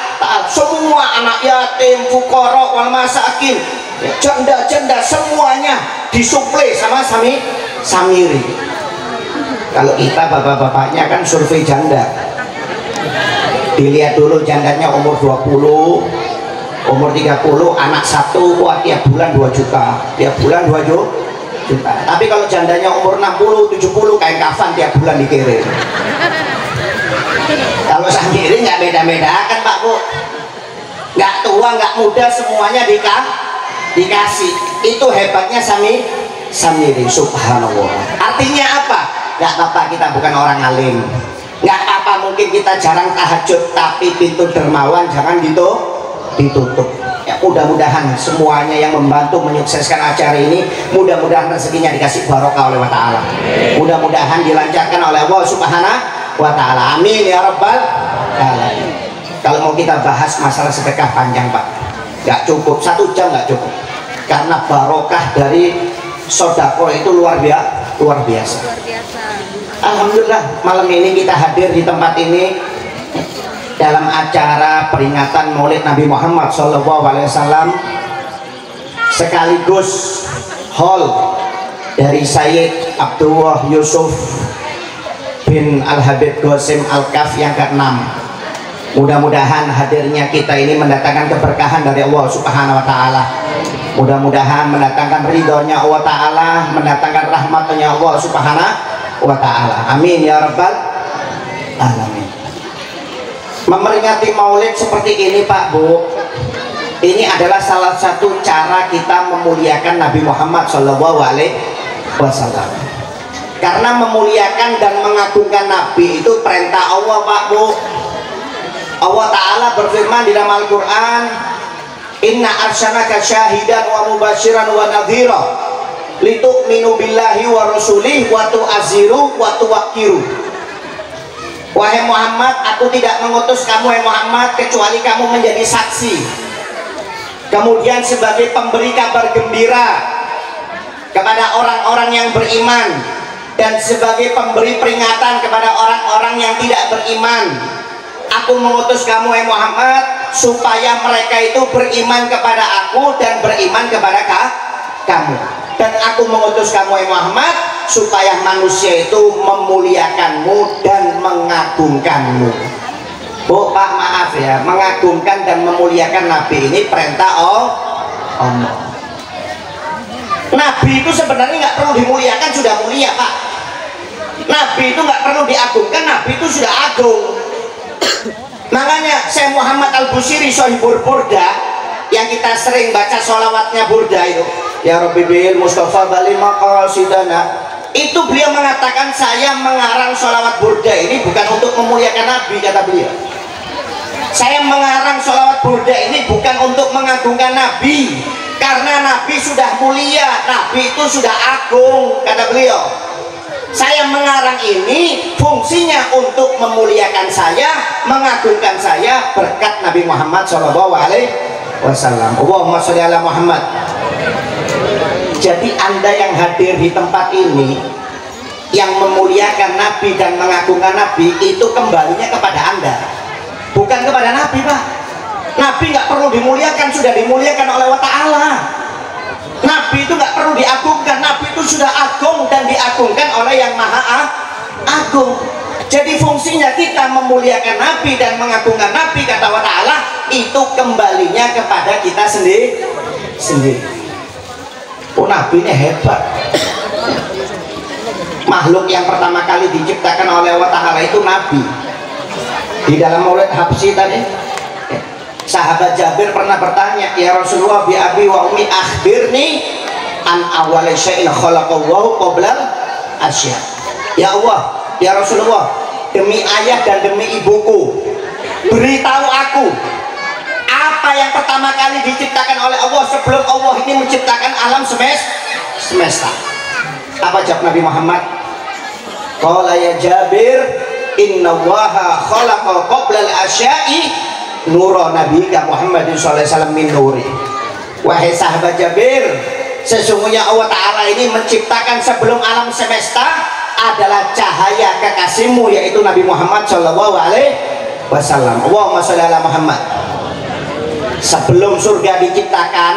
Semua anak yatim, fuqara, wal masakin, janda-janda, semuanya disuplai sama Samiri. Kalau kita bapak-bapaknya kan survei janda, dilihat dulu jandanya umur 20, umur 30, anak 1, wah tiap bulan 2 juta, tiap bulan 2 juta. Tapi kalau jandanya umur 60, 70, kain kafan tiap bulan dikirim. Kalau Samiri nggak beda-beda kan Pak Bu, nggak tua nggak muda, semuanya dikasih. Itu hebatnya Samiri, subhanallah. Artinya apa? Nggak apa-apa kita bukan orang alim, nggak apa-apa mungkin kita jarang tahajud, tapi pintu dermawan jangan ditutup. Ya, mudah-mudahan semuanya yang membantu menyukseskan acara ini, mudah-mudahan rezekinya dikasih barokah oleh Allah Ta'ala, mudah-mudahan dilancarkan oleh Allah Subhanahu wa Ta'ala, amin ya rabbal alamin. Kalau mau kita bahas masalah sedekah panjang Pak, nggak cukup 1 jam, nggak cukup, karena barokah dari sodako itu luar biasa. Alhamdulillah malam ini kita hadir di tempat ini dalam acara peringatan Maulid Nabi Muhammad SAW, sekaligus haul dari Sayyid Abdullah Yusuf bin Al-Habib Qasim Al-Kaf yang ke-6. Mudah-mudahan hadirnya kita ini mendatangkan keberkahan dari Allah Subhanahu wa Ta'ala, mudah-mudahan mendatangkan ridhonya Allah Ta'ala, mendatangkan rahmatnya Allah Subhanahu wa Ta'ala, amin ya rabbal alamin. Memperingati maulid seperti ini Pak Bu, ini adalah salah satu cara kita memuliakan Nabi Muhammad SAW. Karena memuliakan dan mengagungkan Nabi itu perintah Allah Pak Bu. Allah Ta'ala berfirman di dalam Al-Quran, inna arsalnaka syahidan wa mubasyiran wa nadhira litu'minu billahi wa rasulih wa tu'azziru wa tuwaqqiru. Wahai Muhammad, aku tidak mengutus kamu wahai Muhammad kecuali kamu menjadi saksi kemudian sebagai pemberi kabar gembira kepada orang-orang yang beriman, dan sebagai pemberi peringatan kepada orang-orang yang tidak beriman. Aku mengutus kamu, Muhammad, supaya mereka itu beriman kepada aku dan beriman kepada kamu. Dan aku mengutus kamu, Muhammad, supaya manusia itu memuliakanmu dan mengagungkanmu. Bu, Pak, maaf ya, mengagungkan dan memuliakan Nabi ini perintah Allah. Nabi itu sebenarnya nggak perlu dimuliakan, sudah mulia, Pak. Nabi itu nggak perlu diagungkan, Nabi itu sudah agung. Makanya Syekh Muhammad Al-Busiri Sohibur Burda, yang kita sering baca sholawatnya Burda itu, ya Rabbi bil Mustafa bali maqasidana, itu beliau mengatakan, saya mengarang sholawat Burda ini bukan untuk memuliakan Nabi, kata beliau. Saya mengarang sholawat Burda ini bukan untuk mengagungkan Nabi, karena Nabi sudah mulia, Nabi itu sudah agung, kata beliau. Saya mengarang ini fungsinya untuk memuliakan saya, mengagungkan saya berkat Nabi Muhammad SAW. Allahumma sholli ala Muhammad. Jadi Anda yang hadir di tempat ini, yang memuliakan Nabi dan mengagungkan Nabi, itu kembalinya kepada Anda, bukan kepada Nabi, Pak. Nabi nggak perlu dimuliakan, sudah dimuliakan oleh Allah Ta'ala. Nabi itu nggak perlu diagungkan, Nabi itu sudah agung dan diagungkan oleh yang maha agung. Jadi fungsinya kita memuliakan Nabi dan mengagungkan Nabi, kata Allah Ta'ala, itu kembalinya kepada kita sendiri. Oh, Nabi ini hebat. Makhluk yang pertama kali diciptakan oleh Allah Ta'ala itu Nabi. Di dalam Maulid Habsyi tadi, sahabat Jabir pernah bertanya, ya Rasulullah, bi abi wa ummi akhbirni an awwal syai'in khalaqallahu qabla asya. Ya Allah, ya Rasulullah, demi ayah dan demi ibuku, beritahu aku apa yang pertama kali diciptakan oleh Allah sebelum Allah ini menciptakan alam semesta. Apa jawab Nabi Muhammad? Qala ya Jabir, inna Allaha khalaqa qabla al-asya'i nura nabiyika Muhammadin sallallahu alaihi wasallam min nuri. Wahai sahabat Jabir, sesungguhnya Allah Ta'ala ini menciptakan sebelum alam semesta adalah cahaya kekasihmu, yaitu Nabi Muhammad sallallahu alaihi wasallam. Allahumma sholli ala Muhammad. Sebelum surga diciptakan,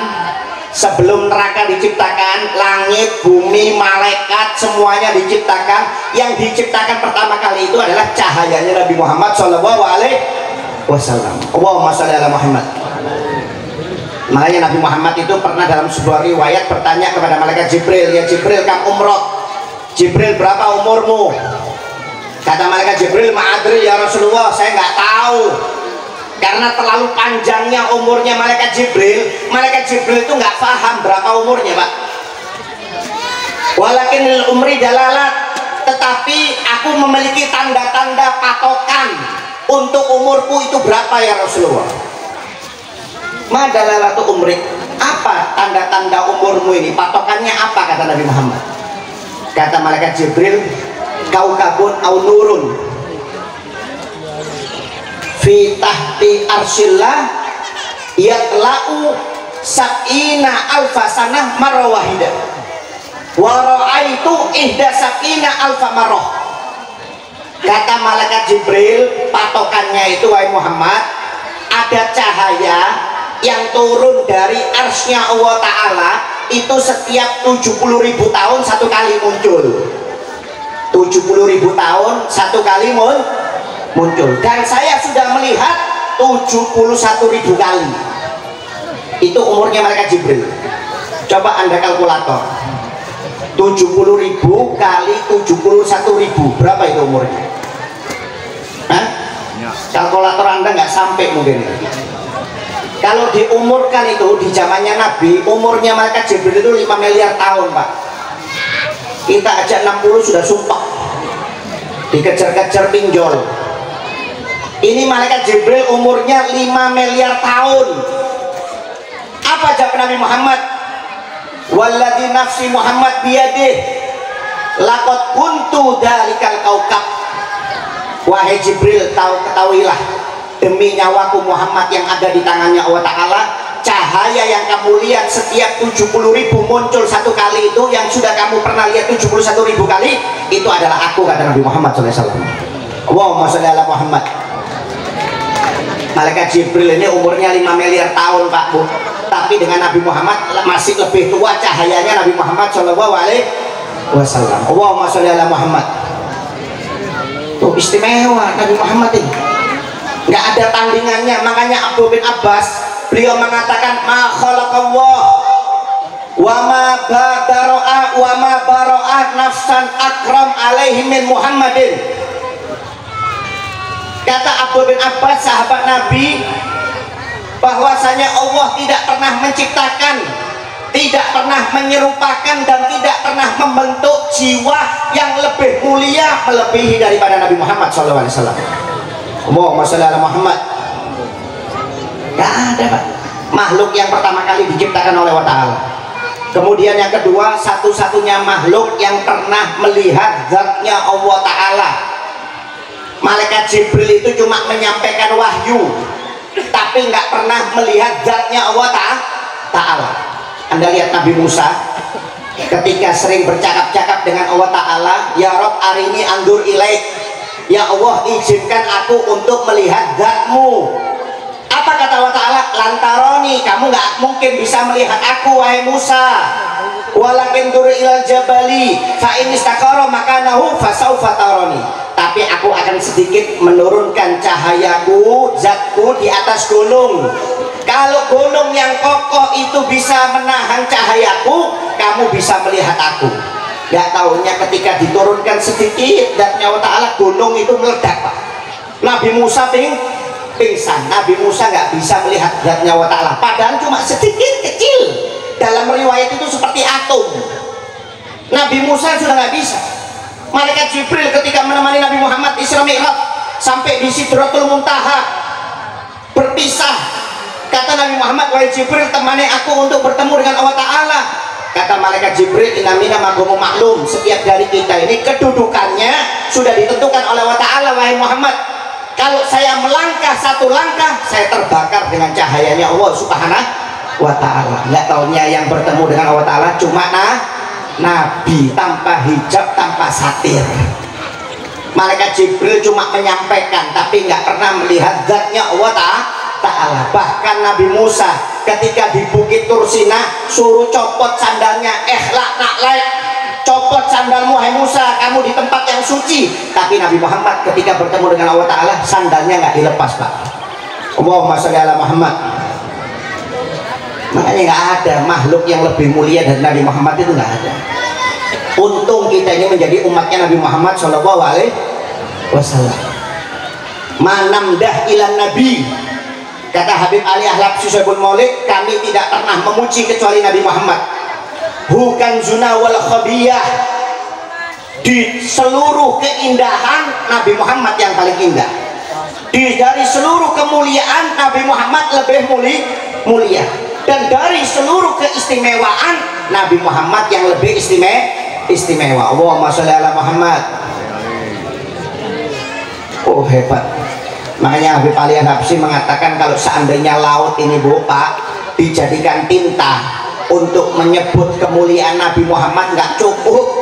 sebelum neraka diciptakan, langit, bumi, malaikat, semuanya diciptakan. Yang diciptakan pertama kali itu adalah cahayanya Nabi Muhammad sallallahu alaihi wasallam. Allahumma sholli ala Muhammad. Makanya Nabi Muhammad itu pernah dalam sebuah riwayat bertanya kepada malaikat Jibril, ya Jibril, kam umroh. Jibril, berapa umurmu? Kata malaikat Jibril, ma'adri ya Rasulullah, saya nggak tahu. Karena terlalu panjangnya umurnya malaikat Jibril. Malaikat Jibril itu nggak paham berapa umurnya, Pak. Walakin umri dalalat, tetapi aku memiliki tanda-tanda patokan untuk umurku itu berapa ya Rasulullah. Madalalatu umrik, apa tanda-tanda umurmu ini, patokannya apa, kata Nabi Muhammad. Kata malaikat Jibril, kaukabun au nurun fi tahti arsyillah yatla'u sab'ina alfa sanah marra wahidah wa ra'aitu ihda sab'ina alfa marrah. Kata malaikat Jibril, patokannya itu, wahai Muhammad, ada cahaya yang turun dari arsy-Nya Allah Ta'ala itu setiap 70.000 tahun satu kali muncul. 70.000 tahun satu kali muncul. Dan saya sudah melihat 71.000 kali. Itu umurnya malaikat Jibril. Coba Anda kalkulator, 70.000 kali 71.000, berapa itu umurnya? Hah? Kalkulator Anda nggak sampai mungkin. Kalau diumurkan itu di zamannya Nabi, umurnya malaikat Jibril itu 5 miliar tahun, Pak. Kita aja 60 sudah sumpah, dikejar-kejar pinjol. Ini malaikat Jibril umurnya 5 miliar tahun. Apa jawab Nabi Muhammad? Walladzi nafsi Muhammad biyadih laqad kuntu dalikal kaukab. Wahai Jibril, ketahuilah, demi nyawaku Muhammad yang ada di tangannya Allah Ta'ala, cahaya yang kamu lihat setiap 70.000 muncul satu kali itu, yang sudah kamu pernah lihat 71.000 kali, itu adalah aku, kata Nabi Muhammad SAW. Allahumma sholli ala Muhammad. Malaikat Jibril ini umurnya 5 miliar tahun Pak Bu, tapi dengan Nabi Muhammad masih lebih tua cahayanya Nabi Muhammad SAW. Allahumma sholli ala Muhammad. Tuh istimewa Nabi Muhammad ini, nggak ada tandingannya. Makanya Abu bin Abbas beliau mengatakan ma khalaqallah wa ma baro'a nafsan akram alaihi min Muhammadin. Kata Abu bin Abbas sahabat Nabi, bahwasanya Allah tidak pernah menciptakan, tidak pernah menyerupakan, dan tidak pernah membentuk jiwa yang lebih mulia melebihi daripada Nabi Muhammad SAW. Allahumma sholli ala Muhammad. Gak ada Pak makhluk yang pertama kali diciptakan oleh Allah Ta'ala. Kemudian yang kedua, satu-satunya makhluk yang pernah melihat zatnya Allah Ta'ala. Malaikat Jibril itu cuma menyampaikan wahyu, tapi nggak pernah melihat zatnya Allah Ta'ala. Anda lihat Nabi Musa ketika sering bercakap-cakap dengan Allah Ta'ala, ya Rob arini andur ilaik, ya Allah izinkan aku untuk melihat zatmu. Apa kata Allah Ta'ala? Lantaroni, kamu nggak mungkin bisa melihat aku wahai Musa. Walakin dur ilal jabali fa in istaqara makanahu fasaufa taroni. Tapi aku akan sedikit menurunkan cahayaku, zatku di atas gunung. Kalau gunung yang kokoh itu bisa menahan cahayaku, kamu bisa melihat aku. Gak taunya ketika diturunkan sedikit zatnya Allah Ta'ala, gunung itu meledak Pak. Nabi Musa pingsan. Nabi Musa nggak bisa melihat zatnya Allah Ta'ala, padahal cuma sedikit kecil. Dalam riwayat itu seperti atom. Nabi Musa sudah nggak bisa. Malaikat Jibril ketika menemani Nabi Muhammad Isra Mi'raj sampai di Sidratul Muntaha berpisah, kata Nabi Muhammad, wahai Jibril temani aku untuk bertemu dengan Allah Ta'ala. Kata malaikat Jibril, inamina magomu maklum, setiap dari kita ini kedudukannya sudah ditentukan oleh Allah Ta'ala. Wahai Muhammad, kalau saya melangkah satu langkah, saya terbakar dengan cahayanya Allah Subhanahu wa Ta'ala. Nggak taunya yang bertemu dengan Allah Ta'ala cuma Nabi tanpa hijab, tanpa satir. Malaikat Jibril cuma menyampaikan, tapi nggak pernah melihat zatnya Allah Ta'ala. Bahkan Nabi Musa ketika di Bukit Tursina suruh copot sandalnya, ikhlak naklaik, copot sandalmu hai Musa, kamu di tempat yang suci. Tapi Nabi Muhammad ketika bertemu dengan Allah Ta'ala, sandalnya nggak dilepas Pak. Allahumma sholli ala Muhammad. Makanya nggak ada makhluk yang lebih mulia dari Nabi Muhammad, itu nggak ada. Untung kita ini menjadi umatnya Nabi Muhammad Shallallahu Alaihi Wasallam. Manamdah ilan Nabi, kata Habib Ali Ahlab Syusaibul Maulid, kami tidak pernah memuji kecuali Nabi Muhammad. Bukan zuna wal khabiyah, di seluruh keindahan Nabi Muhammad yang paling indah. Dari seluruh kemuliaan Nabi Muhammad lebih mulia. Dan dari seluruh keistimewaan Nabi Muhammad yang lebih istimewa. Allahumma sholli ala Muhammad. Oh hebat. Makanya Habib Ali An-Habsyi mengatakan kalau seandainya laut ini Bu Pak dijadikan tinta untuk menyebut kemuliaan Nabi Muhammad nggak cukup.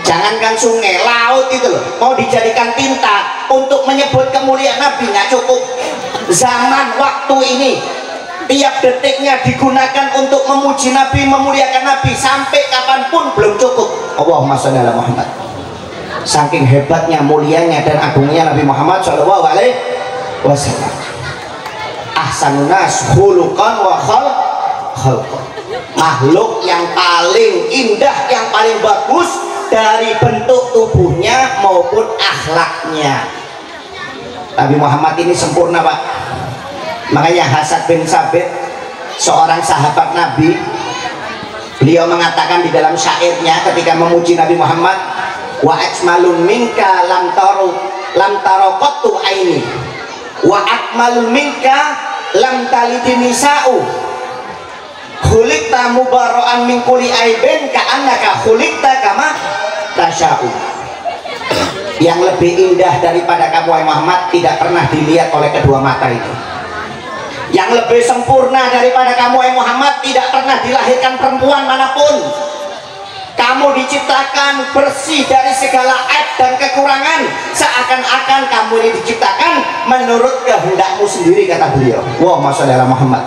Jangankan sungai, laut itu loh mau dijadikan tinta untuk menyebut kemuliaan Nabi nggak cukup. Zaman waktu ini tiap detiknya digunakan untuk memuji Nabi, memuliakan Nabi, sampai kapanpun belum cukup. Allahumma sholli ala Muhammad. Saking hebatnya, mulianya dan agungnya Nabi Muhammad Shallallahu Alaihi Wasallam. Ahsanun nas khuluqan wa khalqan. Makhluk yang paling indah, yang paling bagus dari bentuk tubuhnya maupun akhlaknya. Nabi Muhammad ini sempurna Pak. Makanya Hasan bin Sabit, seorang sahabat Nabi, beliau mengatakan di dalam syairnya ketika memuji Nabi Muhammad, wa ajmalun minka lam taraqatu aini wa akmalun minka lam talidin nisa'u khuliqta mubarra'an min kulli aibin ka'annaka khuliqta kama tasya'u. Yang lebih indah daripada kamu wahai Muhammad tidak pernah dilihat oleh kedua mata itu. Yang lebih sempurna daripada kamu Muhammad tidak pernah dilahirkan perempuan manapun. Kamu diciptakan bersih dari segala aib dan kekurangan, seakan-akan kamu ini diciptakan menurut kehendakmu sendiri, kata beliau. Wah, masya Allah Muhammad.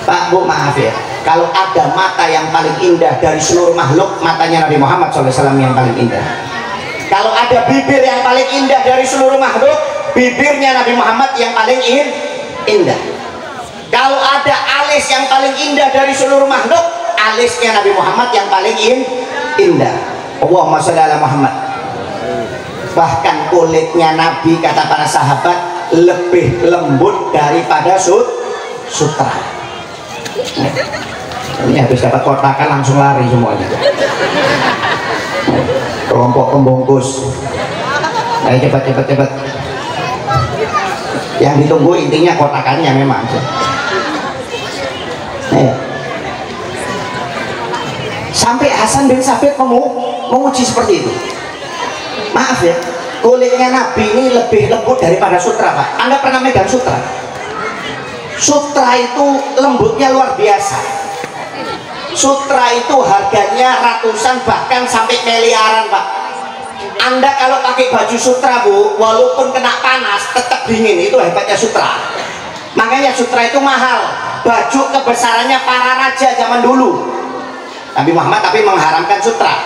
Pak Bu, maaf ya, kalau ada mata yang paling indah dari seluruh makhluk, matanya Nabi Muhammad SAW yang paling indah. Kalau ada bibir yang paling indah dari seluruh makhluk, bibirnya Nabi Muhammad yang paling indah. Kalau ada alis yang paling indah dari seluruh makhluk, alisnya Nabi Muhammad yang paling indah. Allahumma sholli ala Muhammad. Bahkan kulitnya Nabi, kata para sahabat, lebih lembut daripada sutra. Ini habis dapat kotakan langsung lari semuanya. Kelompok pembungkus. Ayo cepat. Yang ditunggu intinya kotakannya memang. Sampai Hasan bin Sabit menguji seperti itu. Maaf ya, kulitnya Nabi ini lebih lembut daripada sutra, Pak. Anda pernah megang sutra? Sutra itu lembutnya luar biasa. Sutra itu harganya ratusan bahkan sampai miliaran, Pak. Anda kalau pakai baju sutra, Bu, walaupun kena panas tetap dingin. Itu hebatnya sutra. Makanya sutra itu mahal. Baju kebesarannya para raja zaman dulu. Nabi Muhammad tapi mengharamkan sutra.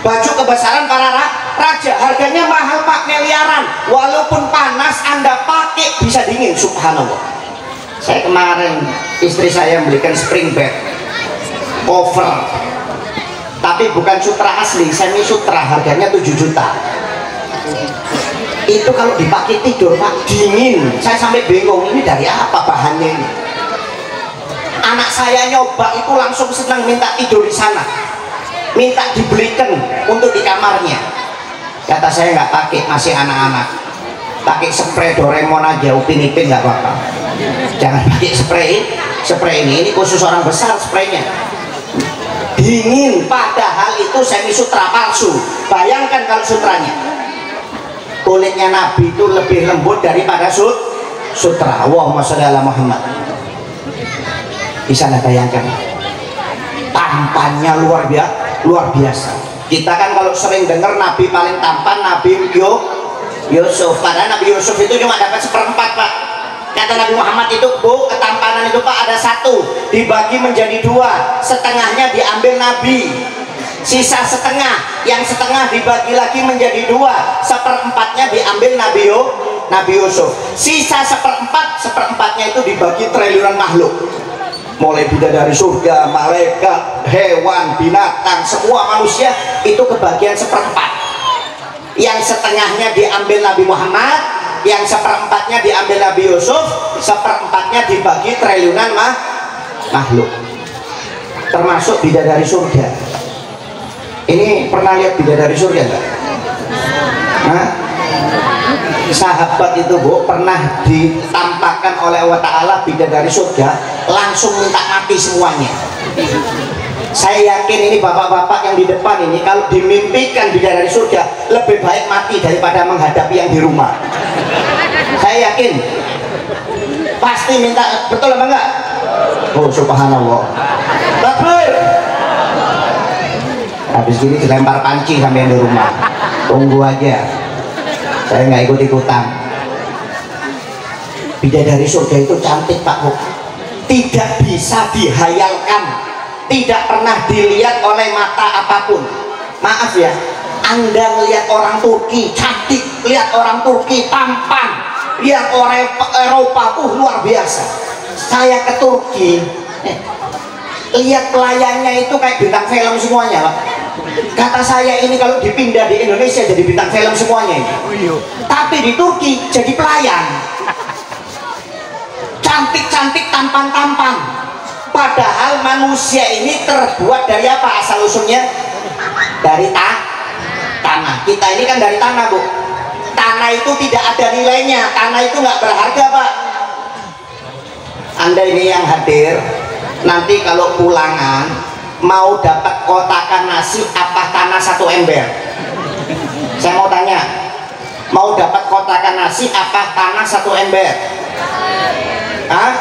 Baju kebesaran para raja harganya mahal, Pak, miliaran. Walaupun panas Anda pakai bisa dingin, subhanallah. Saya kemarin istri saya membelikan spring bed cover, tapi bukan sutra asli, semi sutra, harganya 7 juta. Itu kalau dipakai tidur, Pak, dingin. Saya sampai bingung, ini dari apa bahannya ini. Anak saya nyoba itu langsung senang, minta tidur di sana, minta dibelikan untuk di kamarnya. Kata saya nggak pakai, masih anak-anak, pakai spray Doraemon aja, Upin Ipin nggak apa-apa. Jangan pakai spray ini khusus orang besar spraynya. Dingin, padahal itu semi sutra palsu. Bayangkan kalau sutranya. Kulitnya Nabi itu lebih lembut daripada sutra. Allahumma sholli ala Muhammad. Bisa Anda bayangkan, tampannya luar biasa. Kita kan kalau sering dengar Nabi paling tampan Nabi Yusuf, padahal Nabi Yusuf itu cuma dapat 1/4, Pak. Kata Nabi Muhammad itu, Bu, ketampanan itu, Pak, ada 1 dibagi menjadi 2, setengahnya diambil Nabi, sisa setengah, yang setengah dibagi lagi menjadi 2, 1/4-nya diambil Nabi Yusuf, sisa 1/4-nya itu dibagi triliunan makhluk. Mulai bidadari surga, malaikat, hewan, binatang, semua manusia itu kebagian 1/4. Yang setengahnya diambil Nabi Muhammad, yang 1/4-nya diambil Nabi Yusuf, 1/4-nya dibagi triliunan makhluk, termasuk bidadari surga. Ini pernah lihat bidadari surga enggak? Sahabat itu, Bu, pernah ditampakkan oleh Allah Ta'ala bidadari surga, langsung minta mati semuanya. Saya yakin ini bapak-bapak yang di depan ini kalau dimimpikan bidadari surga lebih baik mati daripada menghadapi yang di rumah. Saya yakin pasti minta, betul apa enggak? Oh, subhanallah. Takbir. Habis gini dilempar panci sampai yang di rumah. Tunggu aja, saya nggak ikut-ikutan. Bidadari surga itu cantik, Pak, Bu. Tidak bisa dihayalkan, tidak pernah dilihat oleh mata apapun. Maaf ya, Anda melihat orang Turki cantik, lihat orang Turki tampan, lihat orang Eropa luar biasa. Saya ke Turki, lihat pelayannya itu kayak bintang film semuanya, Pak. Kata saya, ini kalau dipindah di Indonesia jadi bintang film semuanya ini. Tapi di Turki jadi pelayan, cantik-cantik, tampan-tampan. Padahal manusia ini terbuat dari apa asal usulnya? Dari tanah. Kita ini kan dari tanah, Bu. Tanah itu tidak ada nilainya, tanah itu nggak berharga, Pak. Anda ini yang hadir, nanti kalau pulangan mau dapat kotakan nasi apa tanah 1 ember? Saya mau tanya, mau dapat kotakan nasi apa tanah 1 ember? Hah?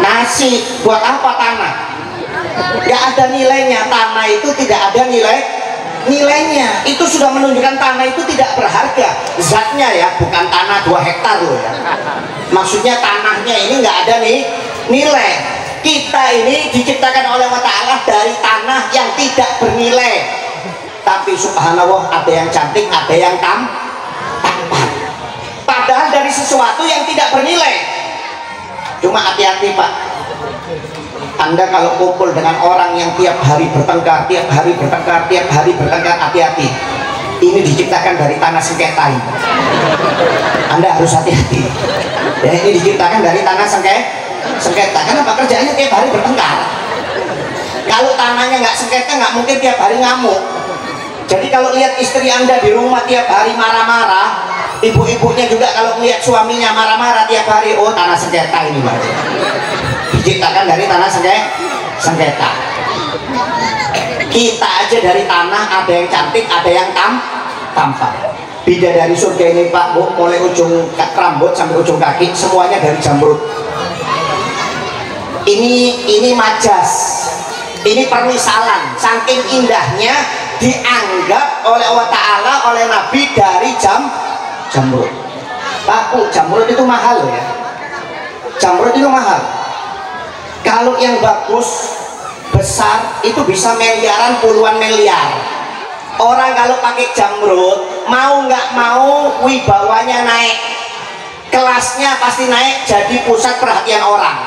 Nasi. Buat apa tanah? Gak ada nilainya. Tanah itu tidak ada nilainya. Itu sudah menunjukkan tanah itu tidak berharga zatnya ya, bukan tanah 2 hektar loh ya. Maksudnya tanahnya ini nggak ada nih nilai. Kita ini diciptakan oleh Allah Ta'ala dari tanah yang tidak bernilai, tapi subhanallah ada yang cantik, ada yang tampan, padahal dari sesuatu yang tidak bernilai. Cuma hati-hati Pak, Anda kalau kumpul dengan orang yang tiap hari bertengkar, hati-hati. Ini diciptakan dari tanah sengketa ini. Anda harus hati-hati. Ya, ini diciptakan dari tanah sengketa. Kenapa? Kerjaannya tiap hari bertengkar. Kalau tanahnya nggak sengketa, nggak mungkin tiap hari ngamuk. Jadi kalau lihat istri Anda di rumah tiap hari marah-marah, ibu-ibunya juga kalau melihat suaminya marah-marah tiap hari, oh tanah sengketa ini Pak. Diciptakan dari tanah sengketa. Kita aja dari tanah ada yang cantik, ada yang tampan. Bidadari surga ini Pak Bu, mulai ujung rambut sampai ujung kaki semuanya dari jamrud. Ini majas, ini permisalan. Saking indahnya dianggap oleh Allah Ta'ala, oleh Nabi dari jamrud. Pak Bu, jamrud itu mahal ya. Jamrud itu mahal. Kalau yang bagus besar itu bisa miliaran, puluhan miliar. Orang kalau pakai jamrud, mau nggak mau wibawanya naik, kelasnya pasti naik, jadi pusat perhatian orang.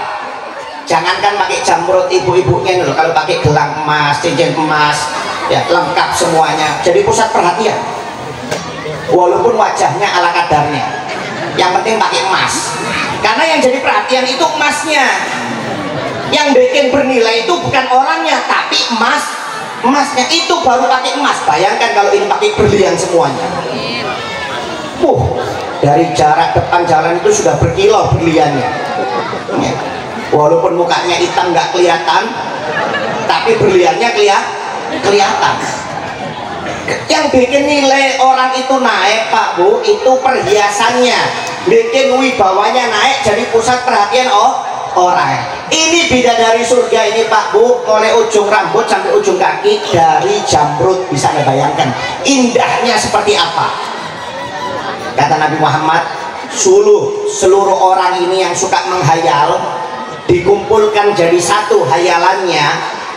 Jangankan pakai jamrud, ibu-ibunya loh kalau pakai gelang emas, cincin emas, ya lengkap semuanya, jadi pusat perhatian. Walaupun wajahnya ala kadarnya, yang penting pakai emas. Karena yang jadi perhatian itu emasnya. Yang bikin bernilai itu bukan orangnya, tapi emasnya. Itu baru pakai emas. Bayangkan kalau ini pakai berlian semuanya. Dari jarak depan jalan itu sudah berkilau berliannya. Walaupun mukanya hitam nggak kelihatan, tapi berliannya kelihatan. Yang bikin nilai orang itu naik Pak Bu, itu perhiasannya, bikin wibawanya naik, jadi pusat perhatian orang. Ini bidadari surga ini Pak Bu, mulai ujung rambut sampai ujung kaki dari jamrud. Bisa Anda bayangkan indahnya seperti apa. Kata Nabi Muhammad, seluruh orang ini yang suka menghayal dikumpulkan jadi satu hayalannya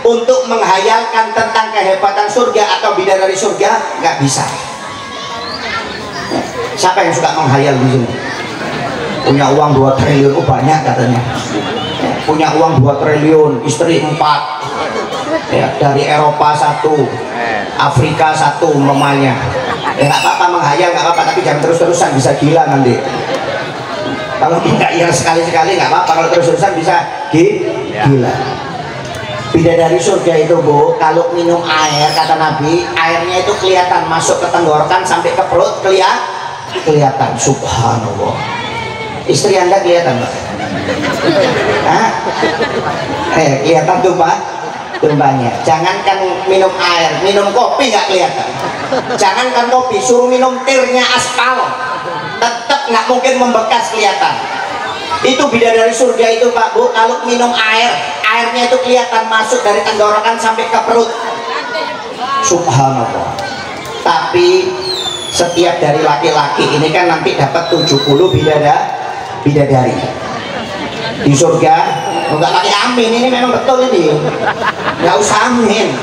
untuk menghayalkan tentang kehebatan surga atau bidadari surga, nggak bisa. Siapa yang suka menghayal di sini? Punya uang 2 triliun, banyak katanya. Punya uang 2 triliun, istri 4, ya, dari Eropa 1, Afrika 1 mamanya. Ya nggak apa-apa menghayal, nggak apa-apa, tapi jangan terus-terusan, bisa gila nanti. Kalau nggak ya sekali-sekali nggak apa-apa, kalau terus-terusan bisa gila. Bidadari surga itu Bu, kalau minum air, kata Nabi, airnya itu kelihatan masuk ke tenggorokan sampai ke perut, kelihatan. Subhanallah. Istri Anda kelihatan Pak? Hah? Kelihatan tumpahnya. Jangankan minum air, minum kopi nggak kelihatan. Jangankan kopi, suruh minum tirnya aspal, tetap nggak mungkin membekas, kelihatan. Itu bidadari surga itu Pak Bu, kalau minum airnya itu kelihatan masuk dari tenggorokan sampai ke perut. Subhanallah. Tapi setiap dari laki-laki ini kan nanti dapat 70 bidadari di surga. Enggak pakai amin, ini memang betul ini, nggak usah amin,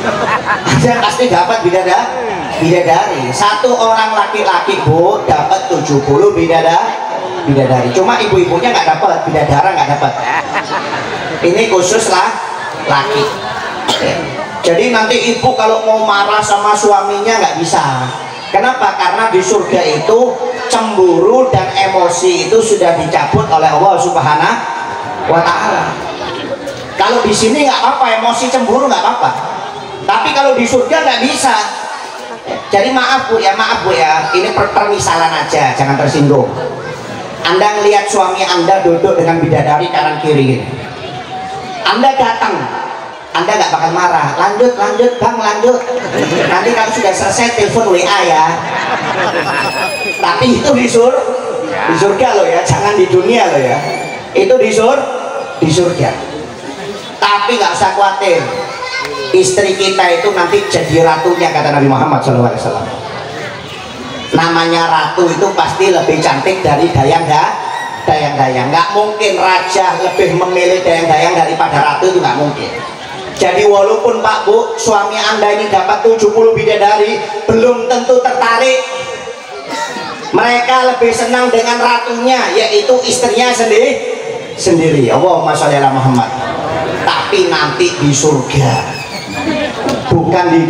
dia pasti dapat bidadari. Satu orang laki-laki Bu dapat 70 bidadari. Cuma ibu-ibunya nggak dapat, bidadara nggak dapat. Ini khusus laki. Jadi nanti ibu kalau mau marah sama suaminya nggak bisa. Kenapa? Karena di surga itu cemburu dan emosi itu sudah dicabut oleh Allah Subhanahu wa Ta'ala. Kalau di sini nggak apa-apa, emosi cemburu nggak apa-apa, tapi kalau di surga nggak bisa. Jadi maaf Bu ya, ini permisalan aja, jangan tersinggung. Anda ngelihat suami Anda duduk dengan bidadari kanan kiri gini, Anda datang, Anda nggak bakal marah. Lanjut Bang, lanjut. Nanti kalau sudah selesai telepon WA ya. Tapi itu Di surga loh ya, jangan di dunia loh ya. Itu di surga. Tapi nggak usah khawatir, istri kita itu nanti jadi ratunya, kata Nabi Muhammad SAW. Namanya ratu itu pasti lebih cantik dari dayang-dayang. Nggak mungkin raja lebih memilih dayang-dayang daripada ratu, itu nggak mungkin. Jadi walaupun Pak Bu, suami Anda ini dapat 70 bidadari, belum tentu tertarik. Mereka lebih senang dengan ratunya, yaitu istrinya sendiri. Allahumma sholli ala Muhammad. Tapi nanti di surga, bukan di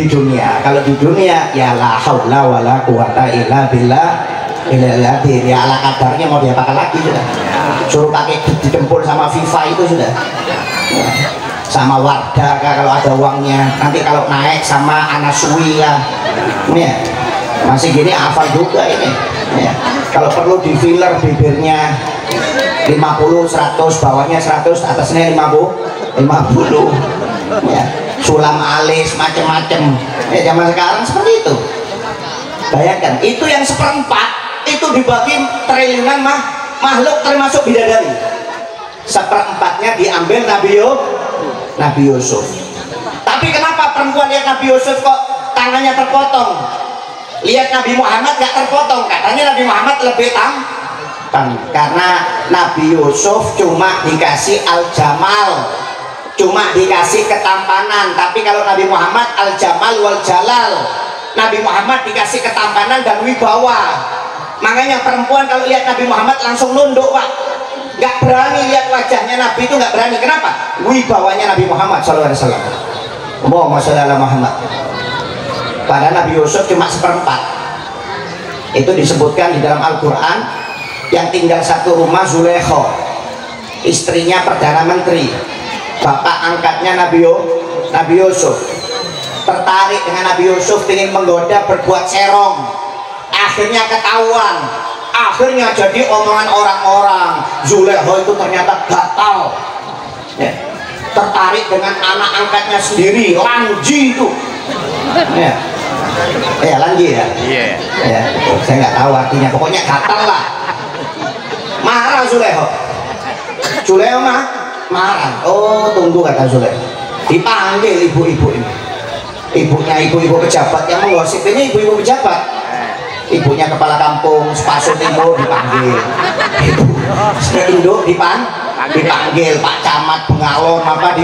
dunia. Kalau di dunia ya la haula wala quwata illa billah, ya ala kadarnya, mau diapakan lagi sudah. Suruh pakai didempul sama FIFA itu sudah. Sama Wardah kalau ada uangnya, nanti kalau naik sama Anasui lah ya. Masih gini hafal juga ini ya. Kalau perlu di filler bibirnya 50, 100, bawahnya 100, atasnya 50 ya. Sulam alis macem-macem ya, zaman sekarang seperti itu. Bayangkan, itu yang seperempat itu dibagi triliunan makhluk termasuk bidadari. Seperempatnya diambil Nabi Yusuf. Tapi kenapa perempuan lihat Nabi Yusuf kok tangannya terpotong? Lihat Nabi Muhammad gak terpotong, katanya Nabi Muhammad lebih tampan. Karena Nabi Yusuf cuma dikasih al-jamal, cuma dikasih ketampanan. Tapi kalau Nabi Muhammad al-jamal wal jalal, Nabi Muhammad dikasih ketampanan dan wibawa. Makanya perempuan kalau lihat Nabi Muhammad langsung nunduk, Pak. Gak berani lihat wajahnya Nabi itu, gak berani. Kenapa? Wibawanya Nabi Muhammad SAW. Allahumma sholli ala Muhammad. Padahal Nabi Yusuf cuma seperempat. Itu disebutkan di dalam Al-Quran. Yang tinggal satu rumah Zulaikha, istrinya Perdana Menteri, bapak angkatnya Nabi Yusuf. Tertarik dengan Nabi Yusuf, ingin menggoda berbuat serong. Akhirnya ketahuan, akhirnya jadi omongan orang-orang. Zulaikha itu ternyata gatal ya. Tertarik dengan anak angkatnya sendiri, Lanji itu ya, Lanji ya. Ya, saya nggak tahu artinya, pokoknya gatal lah. Marah Zulaikha marah. Oh tunggu, kata Zulaikha, dipanggil ibu-ibu ini, ibu-ibu pejabat yang menggosip ini, ibu-ibu pejabat. Ibunya kepala kampung Sepaso Timur dipanggil, ibu induk dipanggil, Pak Camat Bengalon apa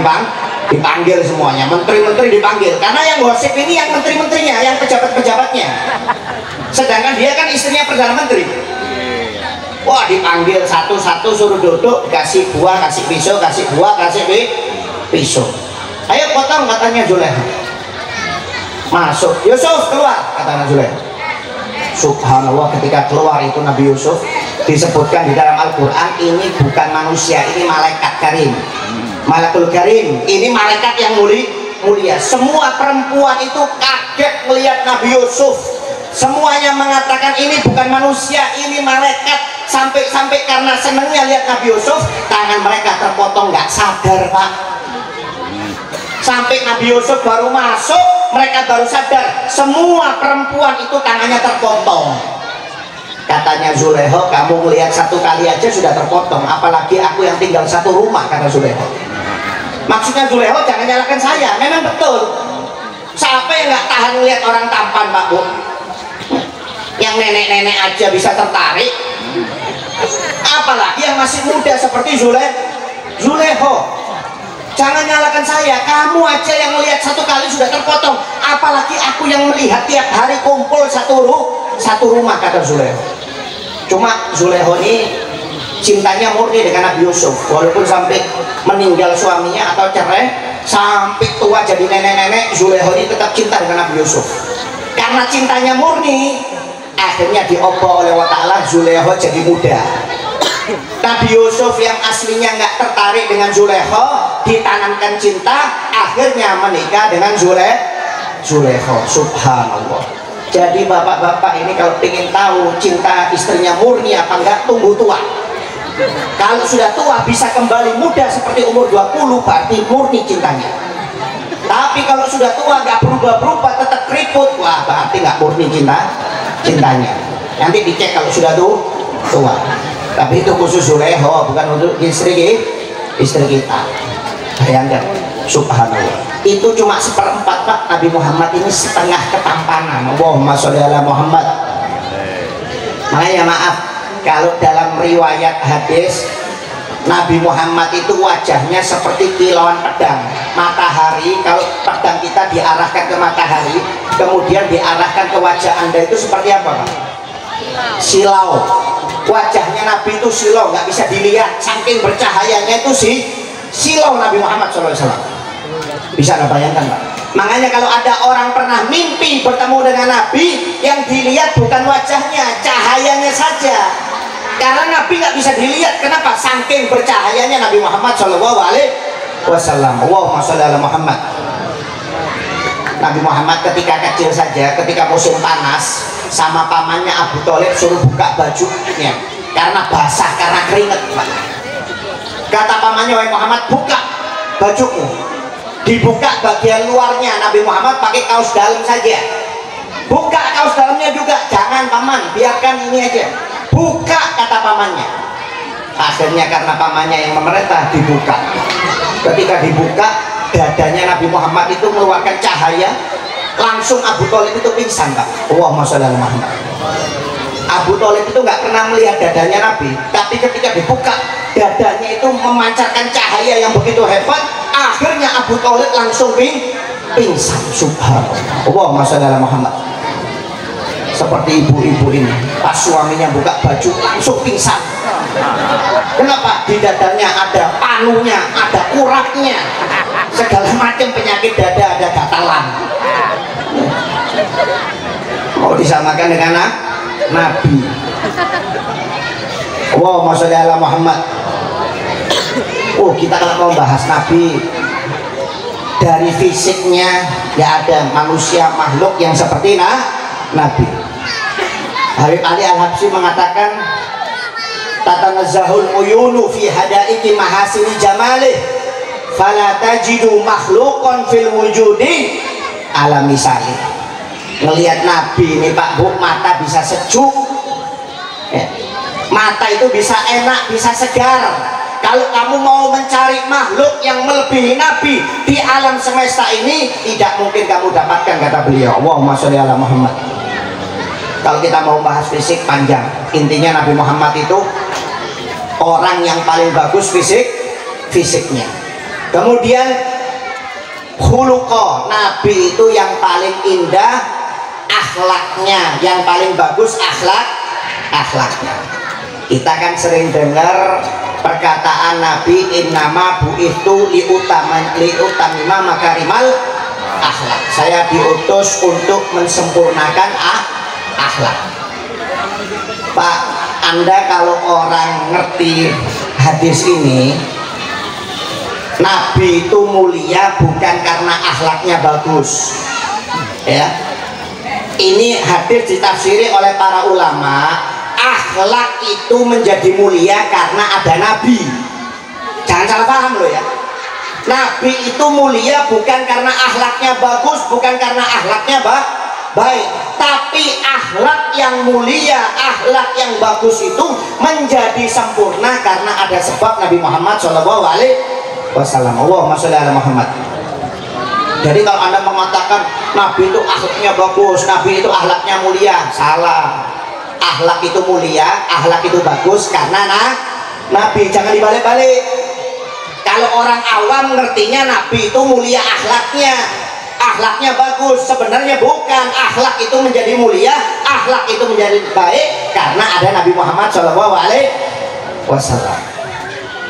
dipanggil semuanya, menteri-menteri dipanggil. Karena yang gosip ini yang menteri-menterinya, yang pejabat-pejabatnya, sedangkan dia kan istrinya Perdana Menteri. Wah, dipanggil satu-satu, suruh duduk, kasih buah, kasih pisau, kasih buah, kasih pisau. Ayo potong, katanya Zulaikha. Masuk, Yusuf keluar, kata Zulaikha. Subhanallah, ketika keluar itu Nabi Yusuf, disebutkan di dalam Al-Quran, ini bukan manusia, ini malaikat karim, malakul karim, ini malaikat yang mulia. Semua perempuan itu kaget melihat Nabi Yusuf. Semuanya mengatakan ini bukan manusia, ini malaikat. Sampai karena senangnya lihat Nabi Yusuf, tangan mereka terpotong, nggak sadar, Pak. Sampai Nabi Yusuf baru masuk, mereka baru sadar semua perempuan itu tangannya terpotong. Katanya Zulaikha, kamu melihat satu kali aja sudah terpotong, apalagi aku yang tinggal satu rumah, kata Zulaikha. Maksudnya Zulaikha jangan nyalakan saya, memang betul. Siapa yang nggak tahan lihat orang tampan, Pak Bu? Yang nenek-nenek aja bisa tertarik, apalagi yang masih muda seperti Zulaikha. Jangan nyalakan saya, kamu aja yang melihat satu kali sudah terpotong, apalagi aku yang melihat tiap hari kumpul satu rumah, kata Zulaikha. Cuma Zulaikha ini cintanya murni dengan Nabi Yusuf, walaupun sampai meninggal suaminya atau cerai, sampai tua jadi nenek-nenek, Zulaikha ini tetap cinta dengan Nabi Yusuf. Karena cintanya murni, akhirnya dioboh oleh Allah Ta'ala, Zulaikha jadi muda. Nabi Yusuf yang aslinya nggak tertarik dengan Zulaikha, ditanamkan cinta, akhirnya menikah dengan Zulaikha. Subhanallah. Jadi bapak-bapak ini kalau ingin tahu cinta istrinya murni apa enggak, tunggu tua. Kalau sudah tua bisa kembali muda seperti umur 20, berarti murni cintanya. Tapi kalau sudah tua nggak berubah-berubah, tetap keriput, wah berarti nggak murni cintanya. nanti dicek kalau sudah tua. Tapi itu khusus Zulekho, bukan untuk istri kita. Bayangkan, subhanallah. Itu cuma seperempat Pak. Nabi Muhammad ini setengah ketampanan. Allahumma sholli ala Muhammad. Makanya maaf, kalau dalam riwayat hadis Nabi Muhammad itu wajahnya seperti kilauan pedang. Matahari, kalau pedang kita diarahkan ke matahari, kemudian diarahkan ke wajah Anda, itu seperti apa Pak? Silau. Wajahnya Nabi itu silau, nggak bisa dilihat, saking bercahayanya itu silau Nabi Muhammad SAW. Bisa Anda bayangkan Pak? Makanya kalau ada orang pernah mimpi bertemu dengan Nabi, yang dilihat bukan wajahnya, cahayanya saja. Karena Nabi nggak bisa dilihat. Kenapa? Saking bercahayanya Nabi Muhammad SAW. Allahumma sholli ala Muhammad. Nabi Muhammad ketika kecil saja, ketika musim panas, sama pamannya Abu Thalib suruh buka bajunya karena basah, karena keringet Pak. Kata pamannya, wahai Muhammad, buka bajumu. Dibuka bagian luarnya, Nabi Muhammad pakai kaos dalam saja. Buka kaos dalamnya juga, jangan paman, biarkan ini aja. Buka, kata pamannya. Akhirnya karena pamannya yang memerintah, dibuka. Ketika dibuka, dadanya Nabi Muhammad itu mengeluarkan cahaya. Langsung Abu Thalib itu pingsan Pak. Allahumma sholli ala Muhammad. Abu Thalib itu nggak pernah melihat dadanya Nabi, tapi ketika dibuka, dadanya itu memancarkan cahaya yang begitu hebat. Akhirnya Abu Thalib langsung pingsan. Subhanallah. Allahumma sholli ala Muhammad. Seperti ibu-ibu ini, pas suaminya buka baju langsung pingsan. Kenapa? Di dadanya ada panunya, ada uratnya, segala macam penyakit dada, ada gatalan. Mau disamakan dengan Nabi. Allahumma sholli ala Muhammad. Oh, kita kalau mau bahas Nabi, dari fisiknya ya ada manusia makhluk yang seperti Nabi. Habib Ali Al-Habsyi mengatakan, tatanazzahul uyunu fi hadaiki mahasini jamalih fala tajidu makhluqan fil wujudi ala misali. Ngelihat Nabi ini Pak Bu, mata bisa sejuk ya. Mata itu bisa enak, bisa segar. Kalau kamu mau mencari makhluk yang melebihi Nabi di alam semesta ini, tidak mungkin kamu dapatkan, kata beliau. Allahumma sholli ala Muhammad. Kalau kita mau bahas fisik panjang, intinya Nabi Muhammad itu orang yang paling bagus fisiknya. Kemudian khuluqo, Nabi itu yang paling indah akhlaknya, yang paling bagus akhlaknya. Kita kan sering dengar perkataan Nabi, innama bu'ithu liutamima makarimal akhlak. Saya diutus untuk mensempurnakan akhlak. Pak, Anda kalau orang ngerti hadis ini, Nabi itu mulia bukan karena akhlaknya bagus ya. Ini hadis ditafsiri oleh para ulama, akhlak itu menjadi mulia karena ada Nabi. Jangan salah paham loh ya. Nabi itu mulia bukan karena akhlaknya bagus, bukan karena akhlaknya baik, tapi akhlak yang mulia, akhlak yang bagus itu menjadi sempurna karena ada sebab Nabi Muhammad SAW. Allahumma sholli ala Muhammad. Jadi kalau Anda mengatakan Nabi itu akhlaknya bagus, Nabi itu akhlaknya mulia, salah. Akhlak itu mulia, akhlak itu bagus karena Nabi. Jangan dibalik-balik. Kalau orang awam ngertinya Nabi itu mulia akhlaknya, akhlaknya bagus, sebenarnya bukan. Akhlak itu menjadi mulia, akhlak itu menjadi baik karena ada Nabi Muhammad SAW.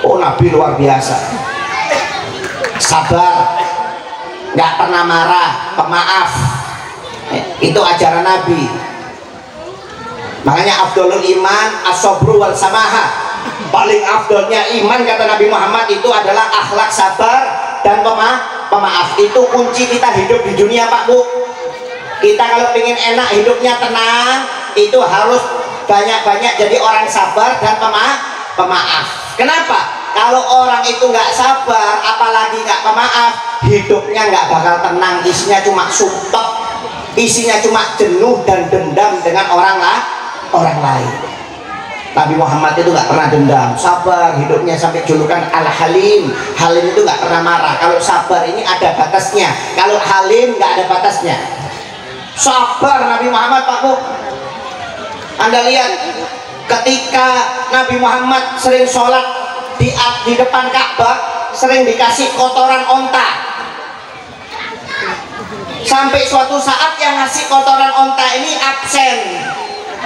Oh, Nabi luar biasa, sabar, nggak pernah marah, pemaaf. Itu ajaran Nabi. Makanya afdolul iman as-sabru wal samaha. Paling afdolnya iman, kata Nabi Muhammad, itu adalah akhlak sabar dan pemaaf. Itu kunci kita hidup di dunia Pak Bu. Kita kalau pengen enak hidupnya tenang, itu harus banyak-banyak jadi orang sabar dan pemaaf. Kenapa? Kalau orang itu nggak sabar, apalagi nggak pemaaf, hidupnya nggak bakal tenang. Isinya cuma sumpah, isinya cuma jenuh dan dendam dengan orang orang lain. Nabi Muhammad itu nggak pernah dendam, sabar, hidupnya sampai julukan Al-Halim. Halim itu nggak pernah marah. Kalau sabar ini ada batasnya, kalau Halim nggak ada batasnya. Sabar Nabi Muhammad, Pak Bu. Anda lihat ketika Nabi Muhammad sering sholat di depan Ka'bah, sering dikasih kotoran onta. Sampai suatu saat yang ngasih kotoran onta ini absen.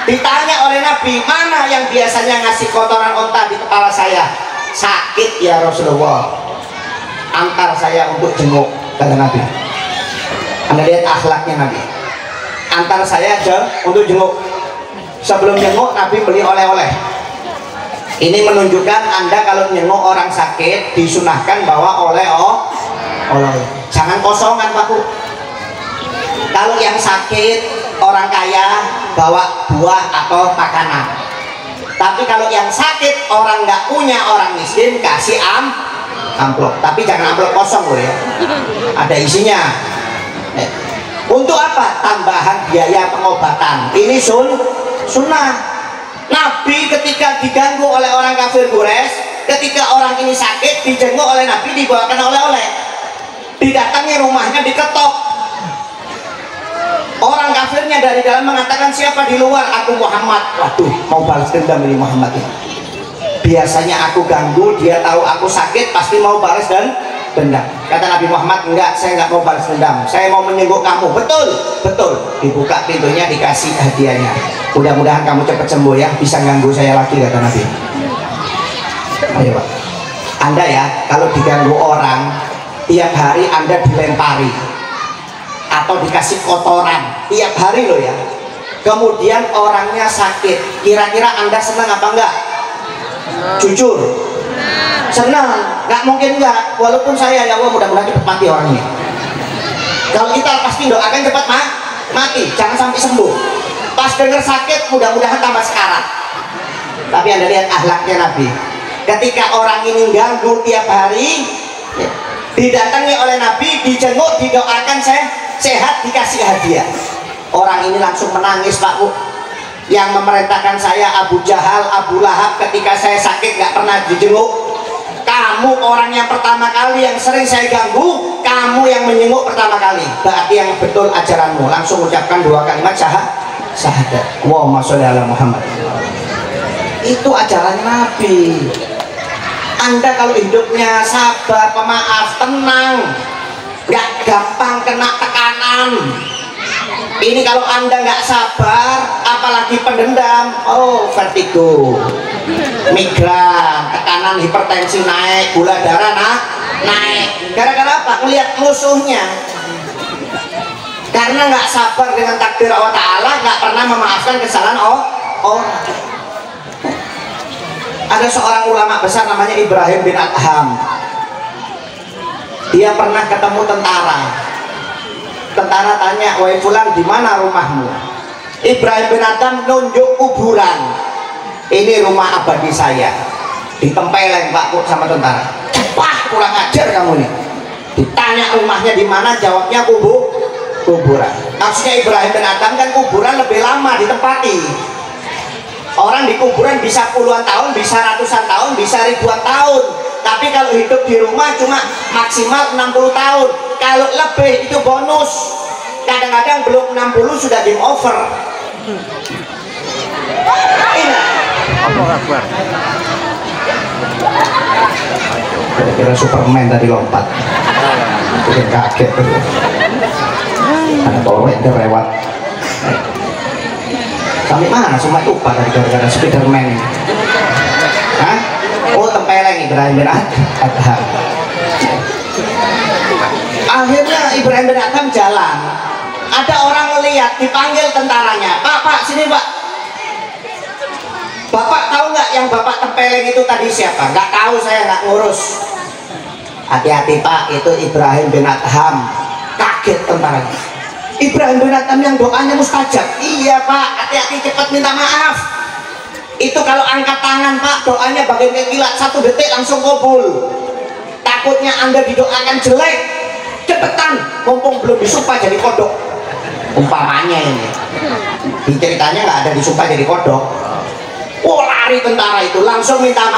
Ditanya oleh Nabi, mana yang biasanya ngasih kotoran onta di kepala saya? Sakit ya Rasulullah, antar saya untuk jenguk, kata Nabi. Anda lihat akhlaknya Nabi, antar saya aja untuk jenguk. Sebelum jenguk Nabi beli oleh-oleh. Ini menunjukkan Anda kalau jenguk orang sakit disunahkan bawa oleh-oleh. Jangan kosongan Pak Bu. Kalau yang sakit orang kaya bawa buah atau makanan. Tapi kalau yang sakit orang nggak punya, orang miskin, kasih amplop. Tapi jangan amplop kosong loh ya, ada isinya. Untuk apa? Tambahan biaya pengobatan. Ini sunnah. Nabi ketika diganggu oleh orang kafir Quraisy, ketika orang ini sakit dijenguk oleh Nabi, dibawakan oleh-oleh. Didatangi rumahnya, diketok. Orang kafirnya dari dalam mengatakan, siapa di luar? Aku Muhammad. Waduh, mau balas dendam ini Muhammad ini. Biasanya aku ganggu, dia tahu aku sakit, pasti mau balas dendam. Kata Nabi Muhammad, enggak, saya enggak mau balas dendam, saya mau menyengguk kamu. Betul, betul. Dibuka pintunya, dikasih hadiahnya. Mudah-mudahan kamu cepat sembuh ya, bisa ganggu saya lagi, kata Nabi. Ayo Pak, Anda ya, kalau diganggu orang, tiap hari Anda dilempari atau dikasih kotoran tiap hari loh ya, kemudian orangnya sakit, kira-kira Anda senang apa enggak? Jujur senang, nggak mungkin enggak. Walaupun saya ya Allah mudah-mudahan cepat mati orangnya. Kalau kita pasti doakan cepat mati, jangan sampai sembuh. Pas dengar sakit mudah-mudahan tambah sekarat. Tapi Anda lihat akhlaknya Nabi, ketika orang ini ganggu tiap hari, didatangi oleh Nabi, dijenguk, didoakan saya sehat, dikasih hadiah. Orang ini langsung menangis Pak Bu. Yang memerintahkan saya Abu Jahal, Abu Lahab, ketika saya sakit nggak pernah dijenguk. Kamu orang yang pertama kali yang sering saya ganggu, kamu yang menjenguk pertama kali. Berarti yang betul ajaranmu. Langsung ucapkan 2 kalimat syahadat. Allahumma sholli ala Muhammad. Itu ajaran Nabi. Anda kalau hidupnya sabar, pemaaf, tenang, nggak gampang kena tekanan. Ini kalau Anda nggak sabar, apalagi pendendam, oh vertigo, migran, tekanan, hipertensi naik, gula darah naik. Gara-gara apa? Melihat musuhnya. Karena nggak sabar dengan takdir Allah Ta'ala, nggak pernah memaafkan kesalahan orang. Ada seorang ulama besar namanya Ibrahim bin Adham. Dia pernah ketemu tentara. Tentara tanya, wahai fulan, di mana rumahmu? Ibrahim bin Adham nunjuk kuburan. Ini rumah abadi saya. Ditempeleng Pak sama tentara. Wah, kurang ajar kamu nih. Ditanya rumahnya di mana, jawabnya kuburan. Maksudnya Ibrahim bin Adham kan kuburan lebih lama ditempati. Orang di kuburan bisa puluhan tahun, bisa ratusan tahun, bisa ribuan tahun. Tapi kalau hidup di rumah cuma maksimal 60 tahun. Kalau lebih itu bonus. Kadang-kadang belum 60 sudah game over. Ini kira-kira Superman tadi lompat. Bikin kaget tuh. Ada tolong lewat. Sampai mana semua tumpah dari gara-gara Spiderman. Hah? Oh, tempeleng Ibrahim bin Adham. Akhirnya Ibrahim bin Adham jalan. Ada orang melihat, dipanggil tentaranya. Pak, sini Pak. Bapak tahu nggak yang Bapak tempeleng itu tadi siapa? Nggak tahu, saya nggak ngurus. Hati-hati Pak, itu Ibrahim bin Adham. Kaget tentaranya. Ibrahim bin Adham yang doanya mustajab. Iya Pak, hati-hati, cepat minta maaf. Itu kalau angkat tangan Pak, doanya bagian kilat 1 detik langsung kabul. Takutnya Anda didoakan jelek, cepetan, mumpung belum disumpah jadi kodok. Umpamanya ini. Di ceritanya nggak ada disumpah jadi kodok. Oh, lari tentara itu langsung minta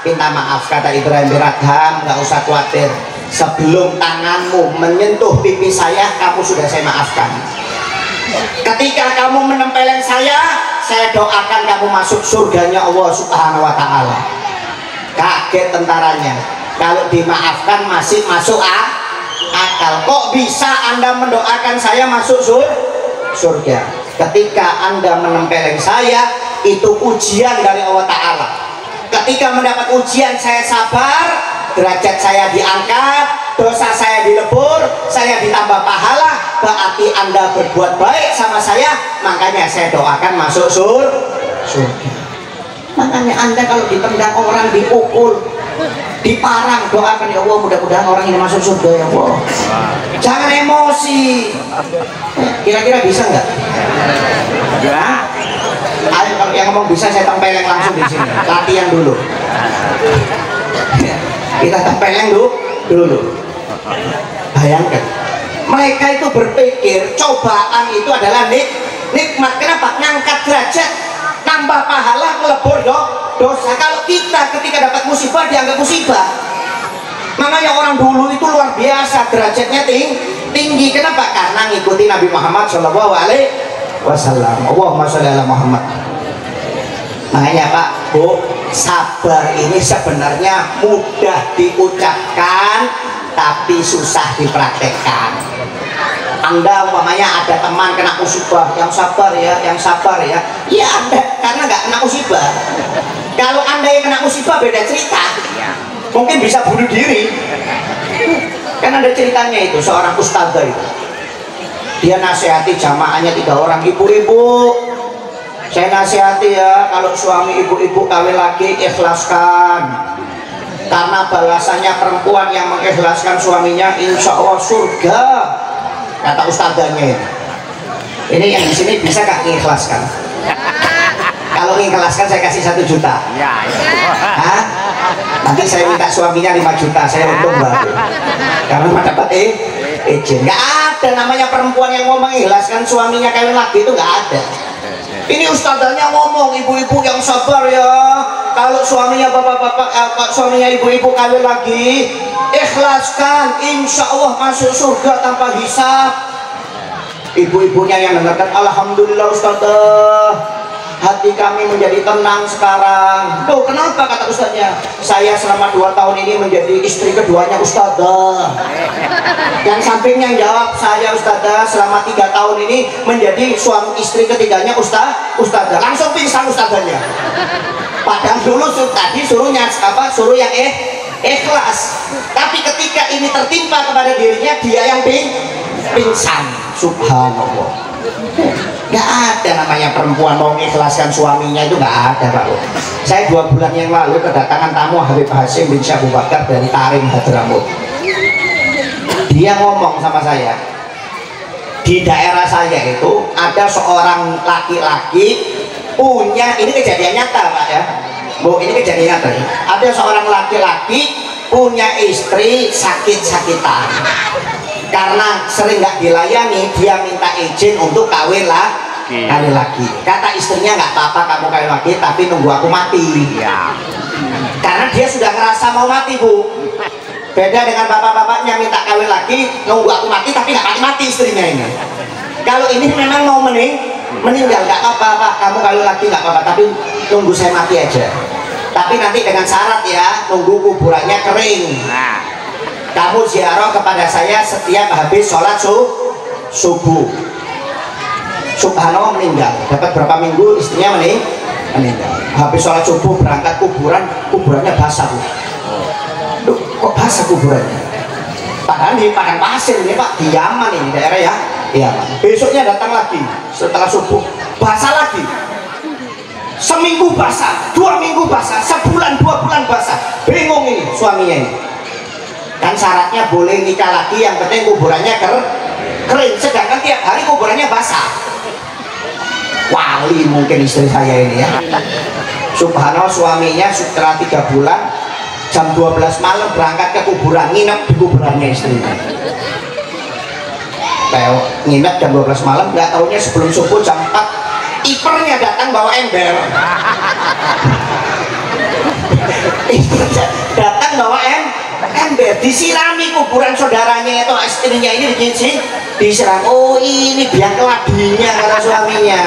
maaf kata Ibrahim bin Adham, nggak usah khawatir, sebelum tanganmu menyentuh pipi saya kamu sudah saya maafkan. Ketika kamu menempeleng saya doakan kamu masuk surganya Allah Subhanahu wa Ta'ala. Kaget tentaranya, kalau dimaafkan masih masuk akal. Kok bisa Anda mendoakan saya masuk surga? Ketika Anda menempeleng saya, itu ujian dari Allah Ta'ala. Ketika mendapat ujian saya sabar, derajat saya diangkat, dosa saya dilebur, saya ditambah pahala, berarti Anda berbuat baik sama saya, makanya saya doakan masuk surga. Makanya Anda kalau ditendang orang, dipukul, diparang, doakan ya Allah mudah-mudahan orang ini masuk surga ya Allah. Jangan emosi. Kira-kira bisa nggak? Ya. Ayo kalau yang ngomong bisa saya tempeleng langsung di sini. Latihan dulu. Kita tempeleng dulu. Bayangkan. Mereka itu berpikir cobaan itu adalah nikmat. Kenapa? Ngangkat derajat, nambah pahala, melebur dosa. Kalau kita ketika dapat musibah dianggap musibah. Makanya orang dulu itu luar biasa derajatnya tinggi. Kenapa? Karena ngikuti Nabi Muhammad Shallallahu Alaihi Wasallam. Allahumma sholli ala Muhammad. Makanya Pak, Bu, sabar ini sebenarnya mudah diucapkan tapi susah dipraktekkan. Anda umpamanya ada teman kena musibah, yang sabar ya. Ya Anda karena nggak kena musibah. Kalau Anda yang kena musibah beda cerita. Mungkin bisa bunuh diri. Kan ada ceritanya itu seorang ustadzah itu. Dia nasihati jamaahnya 3 orang ibu-ibu. Saya nasihati ya, kalau suami ibu-ibu kawin lagi ikhlaskan. Karena balasannya perempuan yang mengikhlaskan suaminya insya Allah surga. Kata ustadzanya. Ini yang di sini bisa gak mengikhlaskan? Kalau mengikhlaskan saya kasih 1 juta. Hah? Nanti saya minta suaminya 5 juta, saya untung banget. Karena mendapat izin. Nggak ada namanya perempuan yang mau mengikhlaskan suaminya kawin lagi, itu nggak ada. Ini ustadzanya ngomong, ibu-ibu yang sabar ya. Kalau suaminya bapak-bapak, suaminya ibu-ibu kawin lagi, ikhlaskan, insya Allah masuk surga tanpa hisab. Ibu-ibunya yang dengarkan, alhamdulillah ustadzah, hati kami menjadi tenang sekarang. Tuh kenapa kata ustadznya? Saya selama 2 tahun ini menjadi istri keduanya ustadzah. Yang sampingnya jawab, saya ustadzah selama 3 tahun ini menjadi suami istri ketiganya ustadzah. Langsung pingsan ustadzahnya. Padahal dulu tadi suruhnya apa? Suruh yang ikhlas. Tapi ketika ini tertimpa kepada dirinya, dia yang pingsan. Subhanallah. Gak ada namanya perempuan mau mengikhlaskan suaminya, itu gak ada Pak. Saya 2 bulan yang lalu kedatangan tamu Habib Hasyim bin Syekh Abu Bakar dari Tarim Hadramut. Dia ngomong sama saya, di daerah saya itu ada seorang laki-laki punya, ini kejadian nyata Pak ya Bu, ini kejadian nyata ya. Ada seorang laki-laki punya istri sakit-sakitan. Karena sering nggak dilayani, dia minta izin untuk kawin lagi. Kata istrinya, nggak apa-apa kamu kawin lagi, tapi nunggu aku mati. Karena dia sudah ngerasa mau mati Bu. Beda dengan bapak-bapaknya minta kawin lagi, nunggu aku mati, tapi nggak mati istrinya ini. Kalau ini memang mau meninggal, nggak apa-apa, kamu kawin lagi nggak apa-apa, tapi nunggu saya mati aja. Tapi nanti dengan syarat ya, nunggu kuburannya kering. Kamu ziarah kepada saya setiap habis sholat subuh. Subhanallah meninggal. Dapat berapa minggu istrinya meninggal. Habis sholat subuh berangkat kuburannya basah. Duh, kok basah kuburannya? Padahal di padang pasir ini Pak, di Yaman ini daerah ya. Yaman. Besoknya datang lagi setelah subuh, basah lagi. Seminggu basah, 2 minggu basah, sebulan 2 bulan basah. Bingung ini suaminya ini. Kan syaratnya boleh nikah lagi, yang penting kuburannya kering, sedangkan tiap hari kuburannya basah. Wali mungkin istri saya ini ya. Subhanallah, suaminya setelah 3 bulan jam 12 malam berangkat ke kuburan, nginep di kuburannya istrinya. Kayak nginep jam 12 malam, nggak taunya sebelum subuh jam 4 Ipernya datang bawa ember. Ipernya datang bawa ember, disirami kuburan saudaranya itu, istrinya ini disiram. Oh, ini biang keladinya kata suaminya.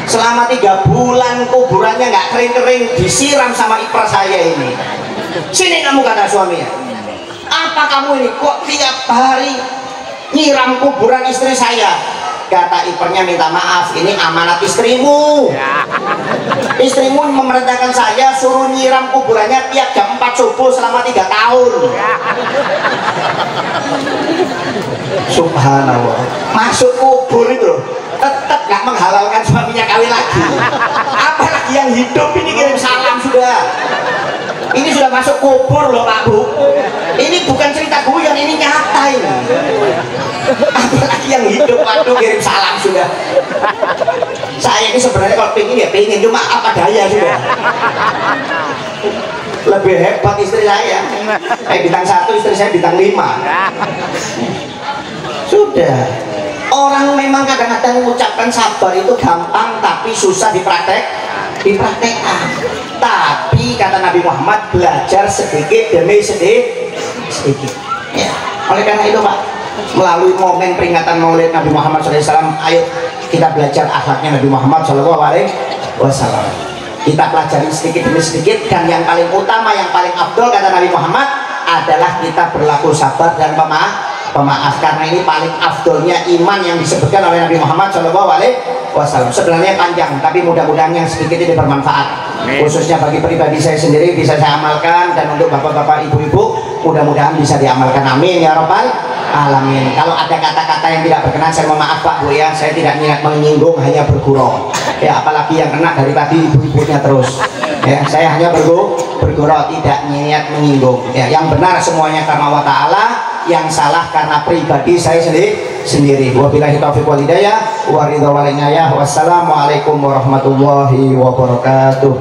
Selama 3 bulan kuburannya nggak kering-kering, disiram sama ipar saya ini. Sini kamu, kata suaminya. Apa kamu ini kok tiap hari nyiram kuburan istri saya? Kata iparnya, minta maaf, ini amanat istrimu. Istrimu memerintahkan saya suruh nyiram kuburannya tiap jam 4 subuh selama 3 tahun. Subhanallah, masuk kubur itu loh, tetap gak menghalalkan suaminya kawin lagi. Apalagi yang hidup ini kirim salam sudah. Ini sudah masuk kubur loh Pak Bu. Ini bukan cerita guyon, ini nyata ini. Apalagi yang hidup, waduh, kirim salam sudah. Saya ini sebenarnya kalau pingin ya pingin, cuma apa daya sudah. Lebih hebat istri saya. Bintang 1, istri saya bintang 5. Sudah. Orang memang kadang-kadang mengucapkan sabar itu gampang, tapi susah dipraktekkan. Tapi kata Nabi Muhammad, belajar sedikit demi sedikit. Ya. Oleh karena itu Pak, melalui momen peringatan Maulid Nabi Muhammad SAW, ayo kita belajar akhlaknya Nabi Muhammad SAW. Kita pelajari sedikit demi sedikit, dan yang paling utama, yang paling afdol kata Nabi Muhammad adalah kita berlaku sabar dan pemaaf. Karena ini paling afdolnya iman yang disebutkan oleh Nabi Muhammad SAW. Sebenarnya panjang, tapi mudah-mudahan yang sedikit ini bermanfaat. Khususnya bagi pribadi saya sendiri bisa saya amalkan, dan untuk bapak-bapak, ibu-ibu mudah-mudahan bisa diamalkan. Amin ya rabbal alamin. Kalau ada kata-kata yang tidak berkenan, saya mohon maaf Pak Bu ya, saya tidak niat menyinggung, hanya bergurau. Ya, apalagi yang kena dari tadi ibu-ibunya terus. Ya, saya hanya bergurau, tidak niat menyinggung. Ya, yang benar semuanya karena Allah Ta'ala, yang salah karena pribadi saya sendiri. Wabillahi taufiq wal hidayah wa ridha wal inayah. Wassalamualaikum warahmatullahi wabarakatuh.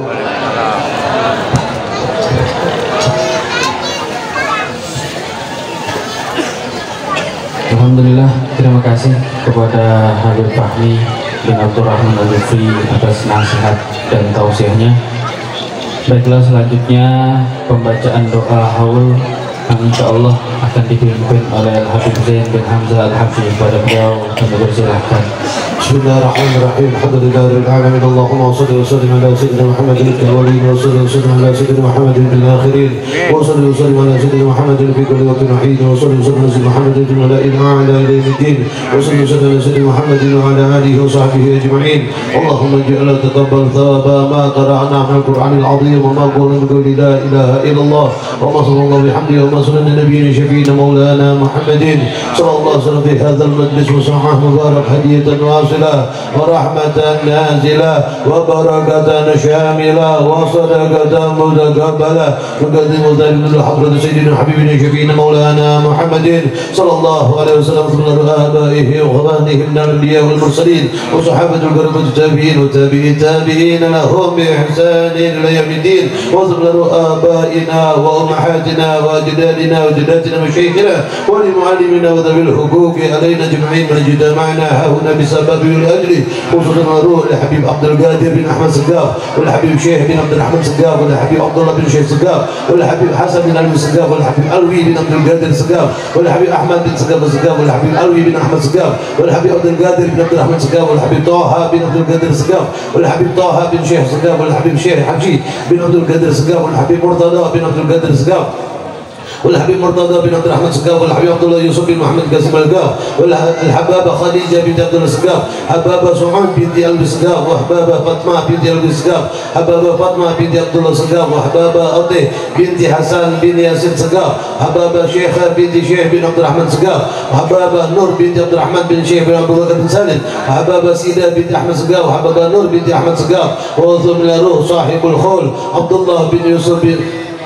Alhamdulillah, terima kasih kepada Habib Fahmi bin Abdurrahman Al-Jufri atas nasihat dan tausiahnya. Baiklah, selanjutnya pembacaan doa haul yang insya Allah akan dipimpin oleh Habib Zain bin Hamzah Al-Hafidh. Pada beliau kami persilahkan. Bismillahirrahmanirrahim. Alhamdulillahirrahmanirrahim. Allahumma salli wa sallim ala sayyidina Muhammadin fil awwalin wa salli wa sallim ala sayyidina Muhammadin fil akhirin wa salli wa sallim ala sayyidina Muhammadin fi kulli waqtin wa hin wa salli wa sallim ala sayyidina Muhammadin fil malaa'il a'la ila yawmiddin wa salli wa sallim ala sayyidina Muhammadin wa ala alihi wa sahbihi ajma'in. Allahumma ij'al taqabbal thawaba ma qara'na min al-Qur'anil 'azim wa ma qulna bi qawli la ilaha illallah wa ma sallallahu bihamdihi wa ma sallallahu nabiyina shafiina maulana Muhammadin sallallahu alaihi wasallam fi hadzal majlis wa sahah mubarak hadiyatan واصلة ورحمة نازلة وبركة شاملة وصدقة متقبلة نقدم ذلك لحضرة سيدنا حبيبنا شفينا مولانا محمد صلى الله عليه وسلم ثم آبائه وخوانه من الأنبياء والمرسلين وصحابة الكرام التابعين وتابعي التابعين لهم بإحسان إلى يوم الدين وثم آبائنا وأمهاتنا وأجدادنا وجداتنا وشيخنا ولمعلمنا وذوي الحقوق علينا جميعا من اجتمعنا هنا بسبب الأجر خصوصا روح الحبيب عبد القادر بن أحمد سقاف والحبيب شيخ بن عبد الرحمن سقاف والحبيب عبد الله بن شيخ سقاف والحبيب حسن بن علي سقاف والحبيب علوي بن عبد القادر سقاف والحبيب أحمد بن سقاف والحبيب علوي بن أحمد سقاف والحبيب عبد القادر بن عبد الرحمن سقاف والحبيب طه بن عبد القادر سقاف والحبيب طه بن شيخ سقاف والحبيب شيخ حجي بن عبد القادر سقاف والحبيب مرتضى بن عبد القادر سقاف والحبيب مرتضى بن عبد الرحمن سقاف والحبيب عبد الله يوسف بن محمد قاسم القاف والحبابه خديجه بنت عبد الله سقاف حبابه سعود بنت قلبي سقاف وحبابه فاطمه بنت قلبي سقاف حبابه فاطمه بنت عبد الله سقاف وحبابه أطي بنت حسن بن ياسين سقاف حبابه شيخه بنت شيخ بن عبد الرحمن سقاف وحبابه نور بنت عبد الرحمن بن شيخ بن عبد الله بن سالم وحبابه سيده بنت احمد سقاف وحبابه نور بنت احمد سقاف وثم روح صاحب الخول عبد الله بن يوسف بن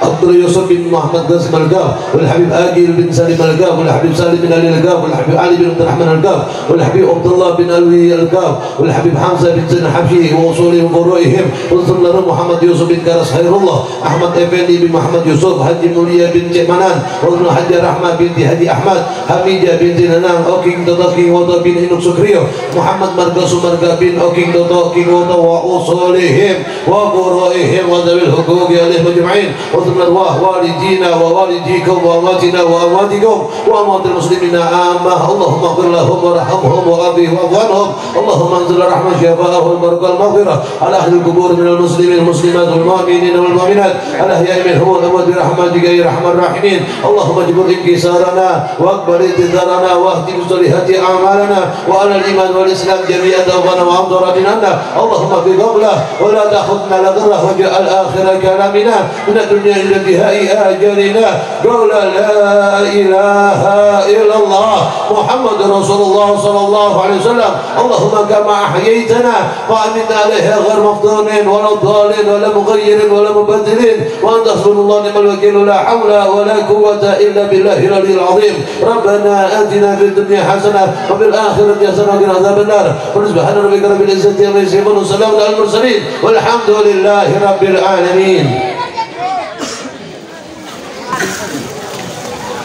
عبد يوسف بن محمد قاسم القاف والحبيب آجل بن سالم القاف والحبيب سالم بن علي القاف والحبيب علي بن عبد الرحمن القاف والحبيب عبد الله بن علوي القاف والحبيب حمزة بن زين الحبشي ووصولهم وفروعهم وصلنا محمد يوسف بن كرس خير الله أحمد إفندي بن محمد يوسف حجي مولية بن جمانان وابن حجي رحمة بنت هدي أحمد حميدة بنت ننان أوكينج دودوكي وضو بن إنوك سكريو محمد مرقس مرقا بن أوكينج دودوكي وضو وأصولهم وفروعهم وذوي الحقوق عليهم أجمعين وصلنا والدينا ووالديكم وأمواتنا وأمواتكم وأموات المسلمين عامة اللهم اغفر لهم وارحمهم وأبيهم وأفغانهم اللهم انزل رحمة شفاءه والبركة والمغفرة على أهل القبور من المسلمين والمسلمات والمؤمنين والمؤمنات الأحياء منهم والأموات برحمتك يا أرحم الراحمين اللهم اجبر انكسارنا واقبل انتظارنا واهدي بصالحات أعمالنا وعلى الإيمان والإسلام جميعا توبنا وأمطرنا اللهم في قبله ولا تأخذنا لضره واجعل آخر كلامنا من الدنيا إلى انتهاء آجالنا قول لا إله إلا الله محمد رسول الله صلى الله عليه وسلم اللهم كما أحييتنا فأمنا عليها غير مفتونين ولا ضالين ولا مغيرين ولا مبدلين وأنت حسبنا الله نعم الوكيل لا حول ولا قوة إلا بالله العلي العظيم ربنا آتنا في الدنيا حسنة وفي الآخرة حسنة وقنا عذاب النار سبحان ربك رب العزة عما يصفون وسلام على المرسلين والحمد لله رب العالمين.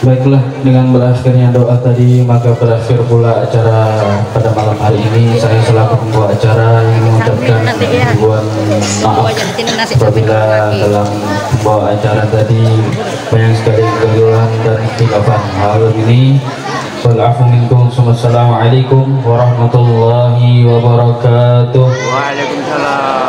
Baiklah, dengan berakhirnya doa tadi maka berakhir pula acara pada malam hari ini. Saya selaku pembawa acara yang mengucapkan ribuan maaf apabila dalam pembawa acara tadi banyak sekali kekeliruan dan khilafan. Hal ini walafu minkum. Wassalamualaikum warahmatullahi wabarakatuh. Waalaikumsalam.